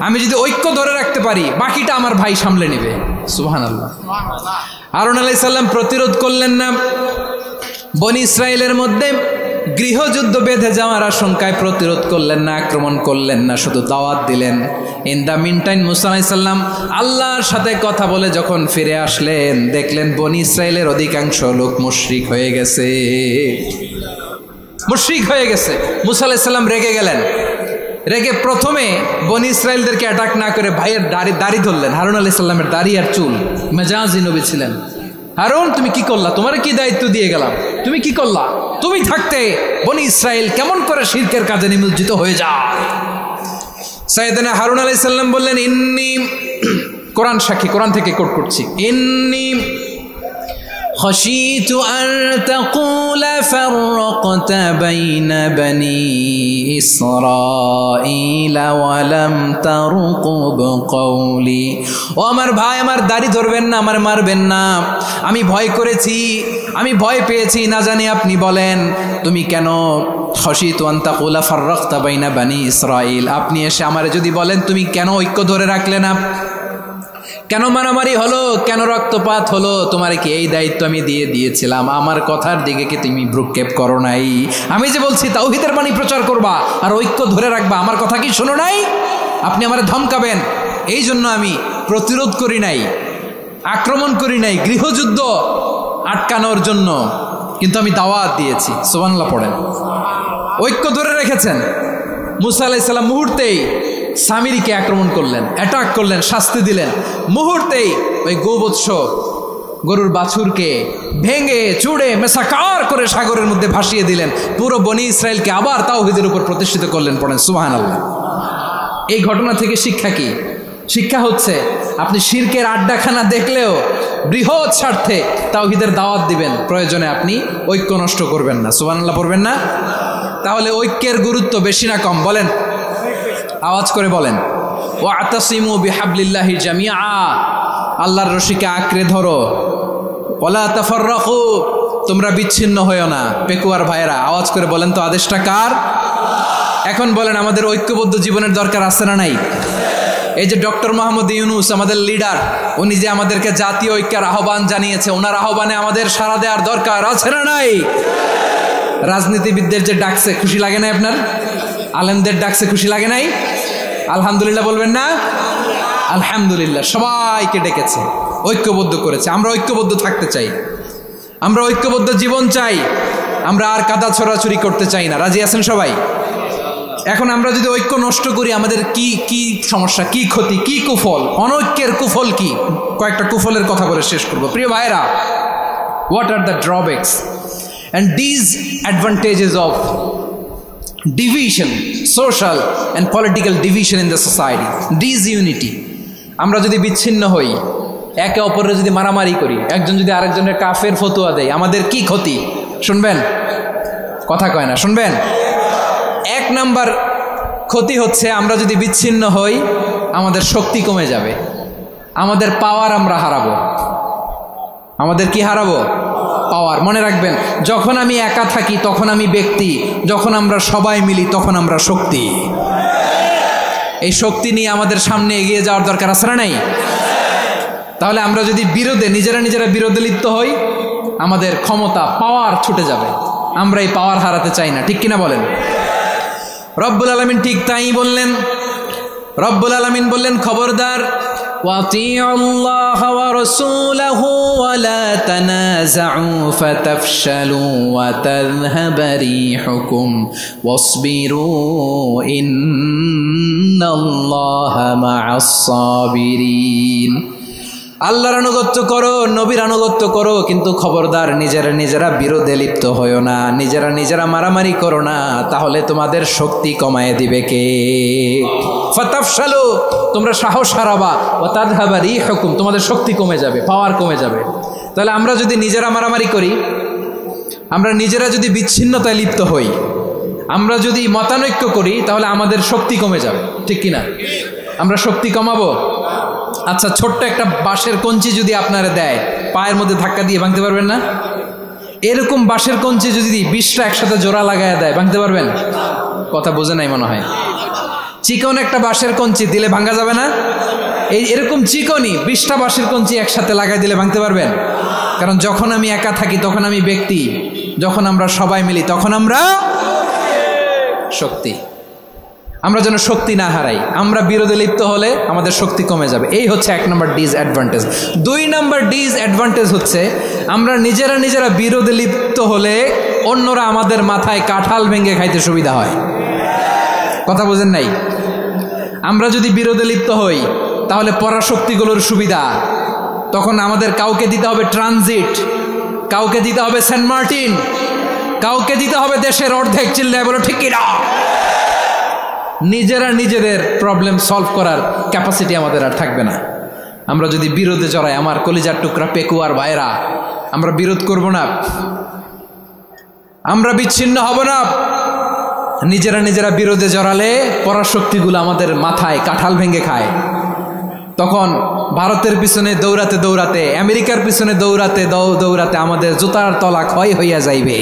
আমি যদি ঐক্য ধরে রাখতে পারি, বাকিটা আমার ভাই সামলে নেবে। সুবহানাল্লাহ। হারুন আলাইহিস সালাম প্রতিরোধ করলেন না, বনি ইসরায়েলের মধ্যে গৃহযুদ্ধ বেঁধে যাওয়ার আশঙ্কায় প্রতিরোধ করলেন না, আক্রমণ করলেন না, শুধু দাওয়াত দিলেন। ইন দ্য মিন টাইম মুসা আলাইহিস সালাম আল্লাহর সাথে কথা বলে যখন ফিরে আসলেন, দেখলেন বনি ইসরায়েলের অধিকাংশ লোক মুশরিক হয়ে গেছে, মুশরিক হয়ে গেছে। মুসা আলাইহিস সালাম রেগে গেলেন, রেগে প্রথমে বনি ইসরায়েলদেরকে অ্যাটাক না করে ভাইয়ের দাড়ি ধরলেন। হারুন আলাইহিস সালামের দাড়ি আর চুল, মেজাজি নবী ছিলেন। হারুন, তুমি কি করলা? তোমার কি দায়িত্ব দিয়ে গেলাম, তুমি কি করলা? তুমি থাকতে বনি ইসরায়েল কেমন করে শিরকের কাজে নিমজ্জিত হয়ে যায়? সাইয়েদনা হারুন আলাইহিস সালাম বললেন, ইন্নী, কোরআন সাক্ষী, কোরআন থেকে কোট করছি, ইন্নী خشيت أن تقول فرقت بين بني إسرائيل ولم ترقب قولي। ও আমার ভাই, আমার দাড়ি ধরবেন না, আমার মারবেন না। আমি ভয় করেছি, আমি ভয় পেয়েছি, না জানি আপনি বলেন তুমি কেন খশিতু আন তাকুলা ফাররাকতা বাইনা বানি ইসরাইল, আপনি এসে আমারে যদি বলেন তুমি কেন ঐক্য ধরে রাখলে না, কেন মারামারি হলো, কেন রক্তপাত হলো, তোমার কি এই দায়িত্ব আমি দিয়েছিলাম? আমার কথার দিকে কি তুমি ভ্রুক্ষেপ করো নাই? আমি যে বলছি তাওহীদের বাণী প্রচার করবা আর ঐক্য ধরে রাখবা, আমার কথা কি শোনো নাই? আপনি আমারে ধমকাবেন, এই জন্য আমি প্রতিরোধ করি নাই, আক্রমণ করি নাই, গৃহযুদ্ধ আটকানোর জন্য, কিন্তু আমি দাওয়াত দিয়েছি। সুবহানাল্লাহ পড়েন। ঐক্য ধরে রেখেছেন। মুসা আলাইহিস সালাম মুহূর্তেই সামিরিকে আক্রমণ করলেন, অ্যাটাক করলেন, শাস্তি দিলেন। মুহূর্তেই ওই গোবৎস গরুর বাছুরকে ভেঙে চুড়ে মেসাকার করে সাগরের মধ্যে ভাসিয়ে দিলেন। পুরো বনি ইসরায়েলকে আবার তাওহীদের উপর প্রতিষ্ঠিত করলেন। পড়েন সুবহানাল্লাহ। এই ঘটনা থেকে শিক্ষা কি? শিক্ষা হচ্ছে, আপনি শিরকের আড্ডাখানা দেখলেও বৃহৎ স্বার্থে তাওহীদের দাওয়াত দিবেন, প্রয়োজনে আপনি ঐক্য নষ্ট করবেন না। সুবহানাল্লাহ পড়বেন না? তাহলে ঐক্যের গুরুত্ব বেশি না কম? বলেন, আওয়াজ করে বলেন। ওয়াতাসিমু বিহাবলিল্লাহি জামিআ, আল্লাহর রশিকে আঁকড়ে ধরো। ওয়ালা তাফাররাকু, তোমরা বিচ্ছিন্ন হয়ো না। পেকুয়ার ভাইয়েরা আওয়াজ করে বলেন তো, আদেশটা কার? এখন বলেন, আমাদের ঐক্যবদ্ধ জীবনের দরকার আছে না নাই? এই যে ডক্টর মোহাম্মদ ইউনূস আমাদের লিডার, উনি যে আমাদেরকে জাতীয় ঐক্যের আহ্বান জানিয়েছে, ওনার আহ্বানে আমাদের সাড়া দেওয়ার দরকার আছে না নাই? রাজনীতিবিদদের যে ডাকছে, খুশি লাগে না আপনার? আলেমদের ডাকছে, খুশি লাগে নাই? আলহামদুলিল্লাহ বলবেন না? আলহামদুলিল্লাহ, সবাইকে ডেকেছে। ঐক্যবদ্ধ করেছে। আমরা ঐক্যবদ্ধ থাকতে চাই, আমরা ঐক্যবদ্ধ জীবন চাই, আমরা আর কাদা ছড়াছড়ি করতে চাই না। রাজি আছেন সবাই? এখন আমরা যদি ঐক্য নষ্ট করি আমাদের কি কি সমস্যা, কি ক্ষতি, কি কুফল, অনৈক্যের কুফল কি? কয়েকটা কুফলের কথা বলে শেষ করব। প্রিয় ভাইরা, what are the drawbacks and disadvantages of division, social and political division in the society? Disunity. আমরা যদি বিচ্ছিন্ন হই, একে অপরের যদি মারামারি করি, একজন যদি আরেকজনের কাফের ফতোয়া দেয়, আমাদের কি ক্ষতি? শুনবেন? কথা কয় না, শুনবেন? এক নাম্বার ক্ষতি হচ্ছে আমরা যদি বিচ্ছিন্ন হই আমাদের শক্তি কমে যাবে, আমাদের পাওয়ার আমরা হারাবো। আমাদের কি হারাবো? পাওয়ার। মনে রাখবেন, যখন আমি একা থাকি তখন আমি ব্যক্তি, যখন আমরা সবাই মিলি তখন আমরা শক্তি। এই শক্তি নিয়ে আমাদের সামনে এগিয়ে যাওয়ার দরকার আছে না নাই? তাহলে আমরা যদি নিজেরা বিরোধে লিপ্ত হই আমাদের ক্ষমতা, পাওয়ার ছুটে যাবে। আমরা এই পাওয়ার হারাতে চাই না, ঠিক কিনা বলেন? রব্বুল আলামিন ঠিক তাই বললেন। রব্বুল আলামিন বললেন, খবরদার, ওয়াতিউল্লাহ ওয়া রাসূলাহু ওয়া লা তানাযাউ ফাতাফশালু ওয়া তাযহাবা রিহুকুম ওয়াসবিরু ইন্নাল্লাহা মা'আস সাবিরিন। আল্লাহর আনুগত্য করো, নবীর আনুগত্য করো, কিন্তু খবরদার নিজেরা বিরোধে লিপ্ত হইও না, নিজেরা মারামারি করো না, তাহলে তোমাদের শক্তি কমায় দিবে কে? ফাতাফশালু, তোমরা সাহস হারাবা, ওয়া তাযহাবা রিহুকুম, তোমাদের শক্তি কমে যাবে, পাওয়ার কমে যাবে। তাহলে আমরা যদি নিজেরা মারামারি করি, আমরা নিজেরা যদি বিচ্ছিন্নতায় লিপ্ত হই, আমরা যদি মতানৈক্য করি, তাহলে আমাদের শক্তি কমে যাবে, ঠিক কিনা? আমরা শক্তি কমাবো। আচ্ছা, ছোট্ট একটা বাঁশের কঞ্চি যদি আপনারা দেয়, পায়ের মধ্যে ধাক্কা দিয়ে ভাঙতে পারবেন না? এরকম বাঁশের কঞ্চি যদি 20টা একসাথে জোড়া লাগায় দেয়, ভাঙতে পারবেন? কথা বোঝে নাই মনে হয়। চিকন একটা বাঁশের কঞ্চি দিলে ভাঙা যাবে না? এরকম চিকনই 20টা বাঁশের কঞ্চি একসাথে লাগাই দিলে ভাঙতে পারবেন? কারণ যখন আমি একা থাকি তখন আমি ব্যক্তি, যখন আমরা সবাই মিলি তখন আমরা শক্তি। আমরা যেন শক্তি না হারাই, আমরা বিরোধে লিপ্ত হলে আমাদের শক্তি কমে যাবে। এই হচ্ছে 1 নম্বর ডিসঅ্যাডভান্টেজ। 2 নম্বর ডিসঅ্যাডভান্টেজ হচ্ছে আমরা নিজেরা বিরোধে লিপ্ত হলে অন্যরা আমাদের মাথায় কাঁঠাল ভেঙে খাইতে সুবিধা হয়। কথা বোঝেন নাই? আমরা যদি বিরোধে লিপ্ত হই তাহলে পরাশক্তিগুলোর সুবিধা, তখন আমাদের কাউকে দিতে হবে ট্রানজিট, কাউকে দিতে হবে সেন্ট মার্টিন, কাউকে দিতে হবে দেশের অর্ধেক। চিল্লায় বলো ঠিক কিনা? নিজেদের প্রবলেম সলভ করার ক্যাপাসিটি আমাদের আর থাকবে না। আমরা যদি বিরোধে জড়াই, আমার কলিজার টুকরা পেকুয়ার ভাইরা, আমরা বিরোধ করব না, আমরা বিচ্ছিন্ন হব না। নিজেরা বিরোধে জড়ালে পরাশক্তিগুলো আমাদের মাথায় কাঁঠাল ভেঙে খায়। তখন ভারতের পিছনে দৌড়াতে, আমেরিকার পিছনে দৌড়াতে আমাদের জুতার তলা ক্ষয় হইয়া যাইবে।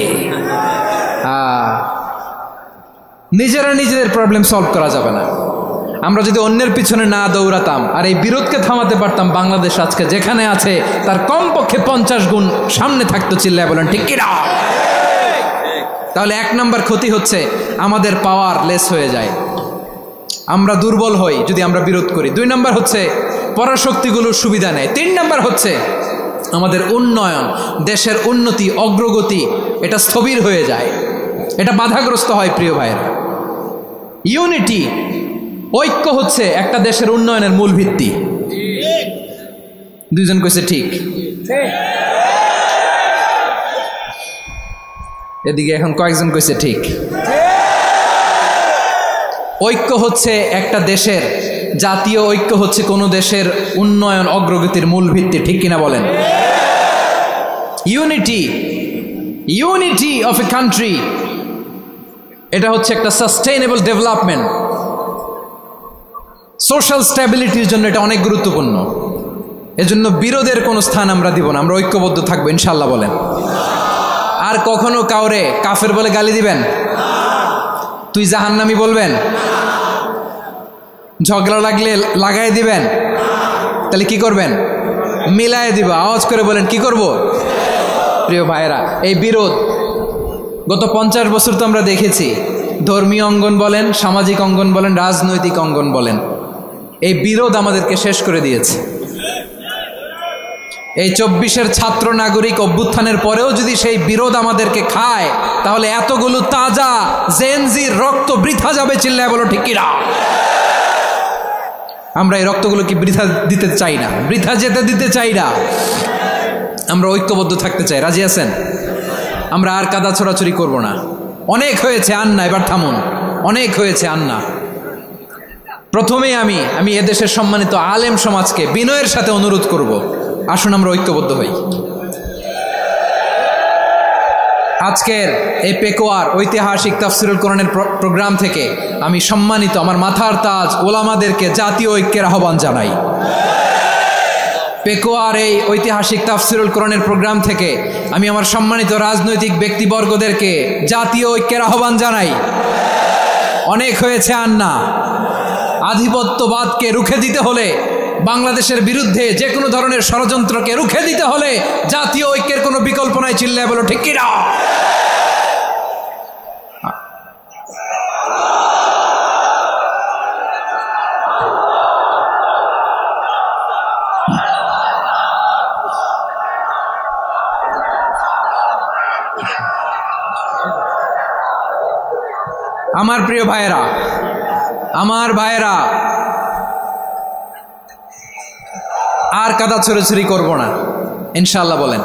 নিজেদের প্রবলেম সলভ করা যাবে না। আমরা যদি অন্যের পিছনে না দৌড়াতাম আর এই বিরোধকে থামাতে পারতাম, বাংলাদেশ আজকে যেখানে আছে তার কমপক্ষে 50 গুণ সামনে থাকতো। চিল্লায় বলেন ঠিক কিনা? তাহলে 1 নম্বর ক্ষতি হচ্ছে আমাদের পাওয়ার লেস হয়ে যায়, আমরা দুর্বল হই যদি আমরা বিরোধ করি। 2 নম্বর হচ্ছে পরাশক্তিগুলোর সুবিধা নেয়। 3 নম্বর হচ্ছে আমাদের উন্নয়ন, দেশের উন্নতি, অগ্রগতি, এটা স্থবির হয়ে যায়, এটা বাধাগ্রস্ত হয়। প্রিয় ভাইয়েরা, ইউনিটি, ঐক্য হচ্ছে একটা দেশের উন্নয়নের মূল ভিত্তি। 2 জন কইছে ঠিক। এদিকে এখন কয়েকজন কইছে ঠিক। ঐক্য হচ্ছে একটা দেশের, জাতীয় ঐক্য হচ্ছে কোনো দেশের উন্নয়ন, অগ্রগতির মূল ভিত্তি, ঠিক কিনা বলেন? ইউনিটি অফ এ কান্ট্রি, এটা হচ্ছে একটা সাস্টেইনেবল ডেভেলপমেন্ট, সোশ্যাল স্ট্যাবিলিটির জন্য এটা অনেক গুরুত্বপূর্ণ। এজন্য বিরোধের কোনো স্থান আমরা দিব না, আমরা ঐক্যবদ্ধ থাকবো ইনশাল্লাহ বলেন। আর কখনো কাউরে কাফের বলে গালি দিবেন? তুই জাহান্নামী বলবেন? ঝগড়া লাগলে লাগাই দিবেন? তাহলে কি করবেন? মিলায় দিব। আওয়াজ করে বলেন কি করব? প্রিয় ভাইয়েরা, এই বিরোধ গত 50 বছর তো আমরা দেখেছি, ধর্মীয় অঙ্গন বলেন, সামাজিক অঙ্গন বলেন, রাজনৈতিক অঙ্গন বলেন, এই বিরোধ আমাদেরকে শেষ করে দিয়েছে। এই 24-এর ছাত্র নাগরিক অভ্যুত্থানের পরেও যদি সেই বিরোধ আমাদেরকে খায়, তাহলে এতগুলো তাজা জেনজির রক্ত বৃথা যাবে। চিল্লায় বলো ঠিক কিনা? আমরা এই রক্তগুলো কি বৃথা দিতে চাই না, বৃথা যেতে দিতে চাই না। আমরা ঐক্যবদ্ধ থাকতে চাই। রাজি আছেন? আমরা আর কাদা ছোড়াছুরি করব না। অনেক হয়েছে আন্না, এবার থামুন। অনেক হয়েছে আন্না। প্রথমেই আমি এদেশের সম্মানিত আলেম সমাজকে বিনয়ের সাথে অনুরোধ করব, আসুন আমরা ঐক্যবদ্ধ হই। আজকের এই পেকুয়ার ঐতিহাসিক তাফসিরুল কোরআনের প্রোগ্রাম থেকে আমি সম্মানিত আমার মাথার তাজ ওলামাদেরকে জাতীয় ঐক্যের আহ্বান জানাই। পেকুয়ার এই ঐতিহাসিক তাফসিরুল কোরআনের প্রোগ্রাম থেকে আমি আমার সম্মানিত রাজনৈতিক ব্যক্তিবর্গদেরকে জাতীয় ঐক্যের আহ্বান জানাই। অনেক হয়েছে আন্না। আধিপত্যবাদকে রুখে দিতে হলে, বাংলাদেশের বিরুদ্ধে যে কোনো ধরনের ষড়যন্ত্রকে রুখে দিতে হলে জাতীয় ঐক্যের কোনো বিকল্প নাই। চিল্লায় বলো ঠিক কিনা? আমার প্রিয় ভাইয়েরা, আমার ভাইয়েরা, আর কাদা ছড়াছড়ি করব না ইনশাআল্লাহ। বলেন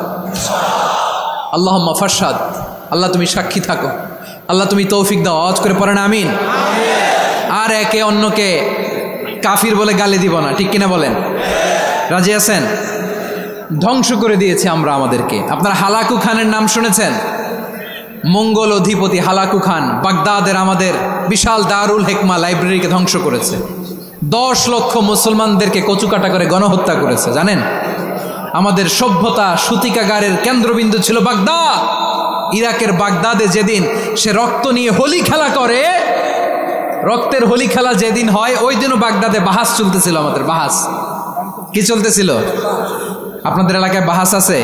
আল্লাহুম্মা ফারশাদ। আল্লাহ তুমি সাক্ষী থাকো, আল্লাহ তুমি তৌফিক দাও। আওয়াজ করে পড়েন আমিন। আর একে অন্যকে কাফির বলে গালি দিব না, ঠিক কিনা বলেন? রাজি আছেন? ধ্বংস করে দিয়েছে আমরা আমাদেরকে। আপনারা হালাকু খানের নাম শুনেছেন? মঙ্গল অধিপতি হালাকু খান বাগদাদের আমাদের বিশাল দারুল হিকমা লাইব্রেরিকে ধ্বংস করেছে। 10 লক্ষ মুসলমানদেরকে কচুকাটা করে গণহত্যা করেছে। জানেন, আমাদের সভ্যতা সূতিকাগারের কেন্দ্রবিন্দু ছিল বাগদাদ। ইরাকের বাগদাদে যেদিন সে রক্ত নিয়ে হোলি খেলা করে, রক্তের হোলি খেলা যেদিন হয়, ওই দিনও বাগদাদে বাহাস চলতেছিল। আমাদের বাহাস কি চলতেছিল? আপনাদের এলাকায় বাহাস আছে?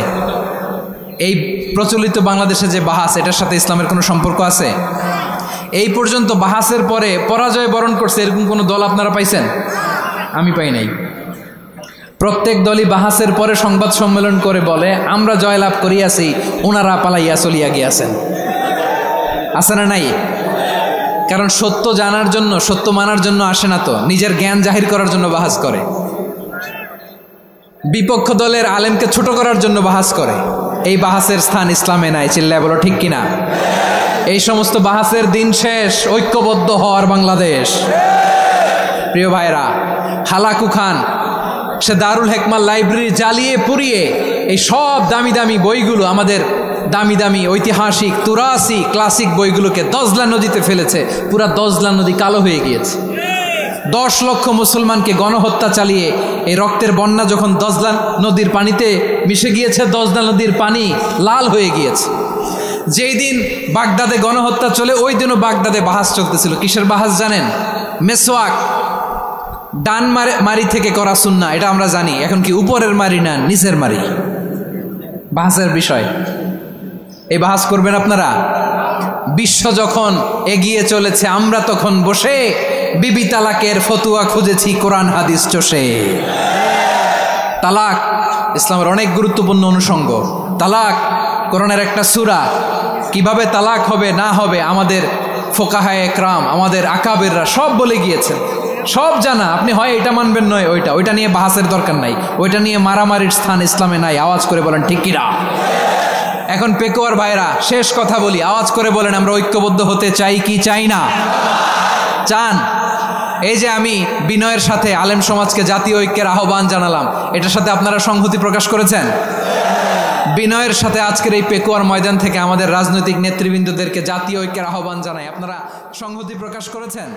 এই প্রচলিত বাংলাদেশে যে বাহাস, এটার সাথে ইসলামের কোনো সম্পর্ক আছে? এই পর্যন্ত বাহাসের পরে পরাজয় বরণ করছে এরকম কোনো দল আপনারা পাইছেন? আমি পাই নাই। প্রত্যেক দলই বাহাসের পরে সংবাদ সম্মেলন করে বলে আমরা জয়লাভ করিয়াছি, ওনারা পালাইয়া চলিয়া গিয়াছেন। আছে না নাই? কারণ সত্য জানার জন্য, সত্য মানার জন্য আসে না তো, নিজের জ্ঞান জাহির করার জন্য বাহাস করে। বিপক্ষ দলের আলেমকে ছোট করার জন্য বাহাস করে। এই বাহাসের স্থান ইসলামে নাই। চিল্লায় বলো ঠিক কিনা? এই সমস্ত বাহাসের দিন শেষ। ঐক্যবদ্ধ হওয়ার বাংলাদেশ। প্রিয় ভাইরা, হালাকু খান সে দারুল হিকমা লাইব্রেরি জ্বালিয়ে পুড়িয়ে এই সব দামি দামি বইগুলো, আমাদের দামি দামি ঐতিহাসিক তুরাসি ক্লাসিক বইগুলোকে দজলা নদীতে ফেলেছে। পুরা দজলা নদী কালো হয়ে গিয়েছে। 10 লক্ষ মুসলমানকে গণহত্যা চালিয়ে এই রক্তের বন্যা যখন দজলা নদীর পানিতে মিশে গিয়েছে, দজলা নদীর পানি লাল হয়ে গিয়েছে। যেই দিন বাগদাদে গণহত্যা চলে, ওই দিনও বাগদাদে বাহাস চলতেছিল। কিসের বাহাস জানেন? মেসওয়াক, ডান মারি থেকে করা সুন্নাহ, এটা আমরা জানি। এখন কি উপরের মারি না নিচের মারি? বাহাসের বিষয়। এই বাহাস করবেন আপনারা? বিশ্ব যখন এগিয়ে চলেছে, আমরা তখন বসে বিবি তালাকের ফতুয়া খুঁজেছি কোরআন হাদিস চষে। তালাক ইসলামের অনেক গুরুত্বপূর্ণ অনুষঙ্গ। তালাক কোরআনের একটা সূরা। কিভাবে তালাক হবে না হবে আমাদের ফোকাহায়ে একরাম, আমাদের আকাবেররা সব বলে গিয়েছেন, সব জানা। আপনি হয় এটা মানবেন নয় ওইটা নিয়ে বাহাসের দরকার নাই, ওইটা নিয়ে মারামারির স্থান ইসলামে নাই। আওয়াজ করে বলেন ঠিক কিনা? এখন পেকুয়ার ভাইরা, শেষ কথা বলি, আওয়াজ করে বলেন আমরা ঐক্যবদ্ধ হতে চাই কি চাই না? চান? এই যে আমি বিনয়ের সাথে আলেম সমাজকে জাতীয় ঐক্যের আহ্বান জানালাম, এটার সাথে আপনারা সংহতি প্রকাশ করেছেন? বিনয়ের সাথে আজকের এই পেকুয়ার ময়দান থেকে আমাদের রাজনৈতিক নেতৃবৃন্দদেরকে জাতীয় ঐক্যের আহ্বান জানাই, আপনারা সংহতি প্রকাশ করেছেন?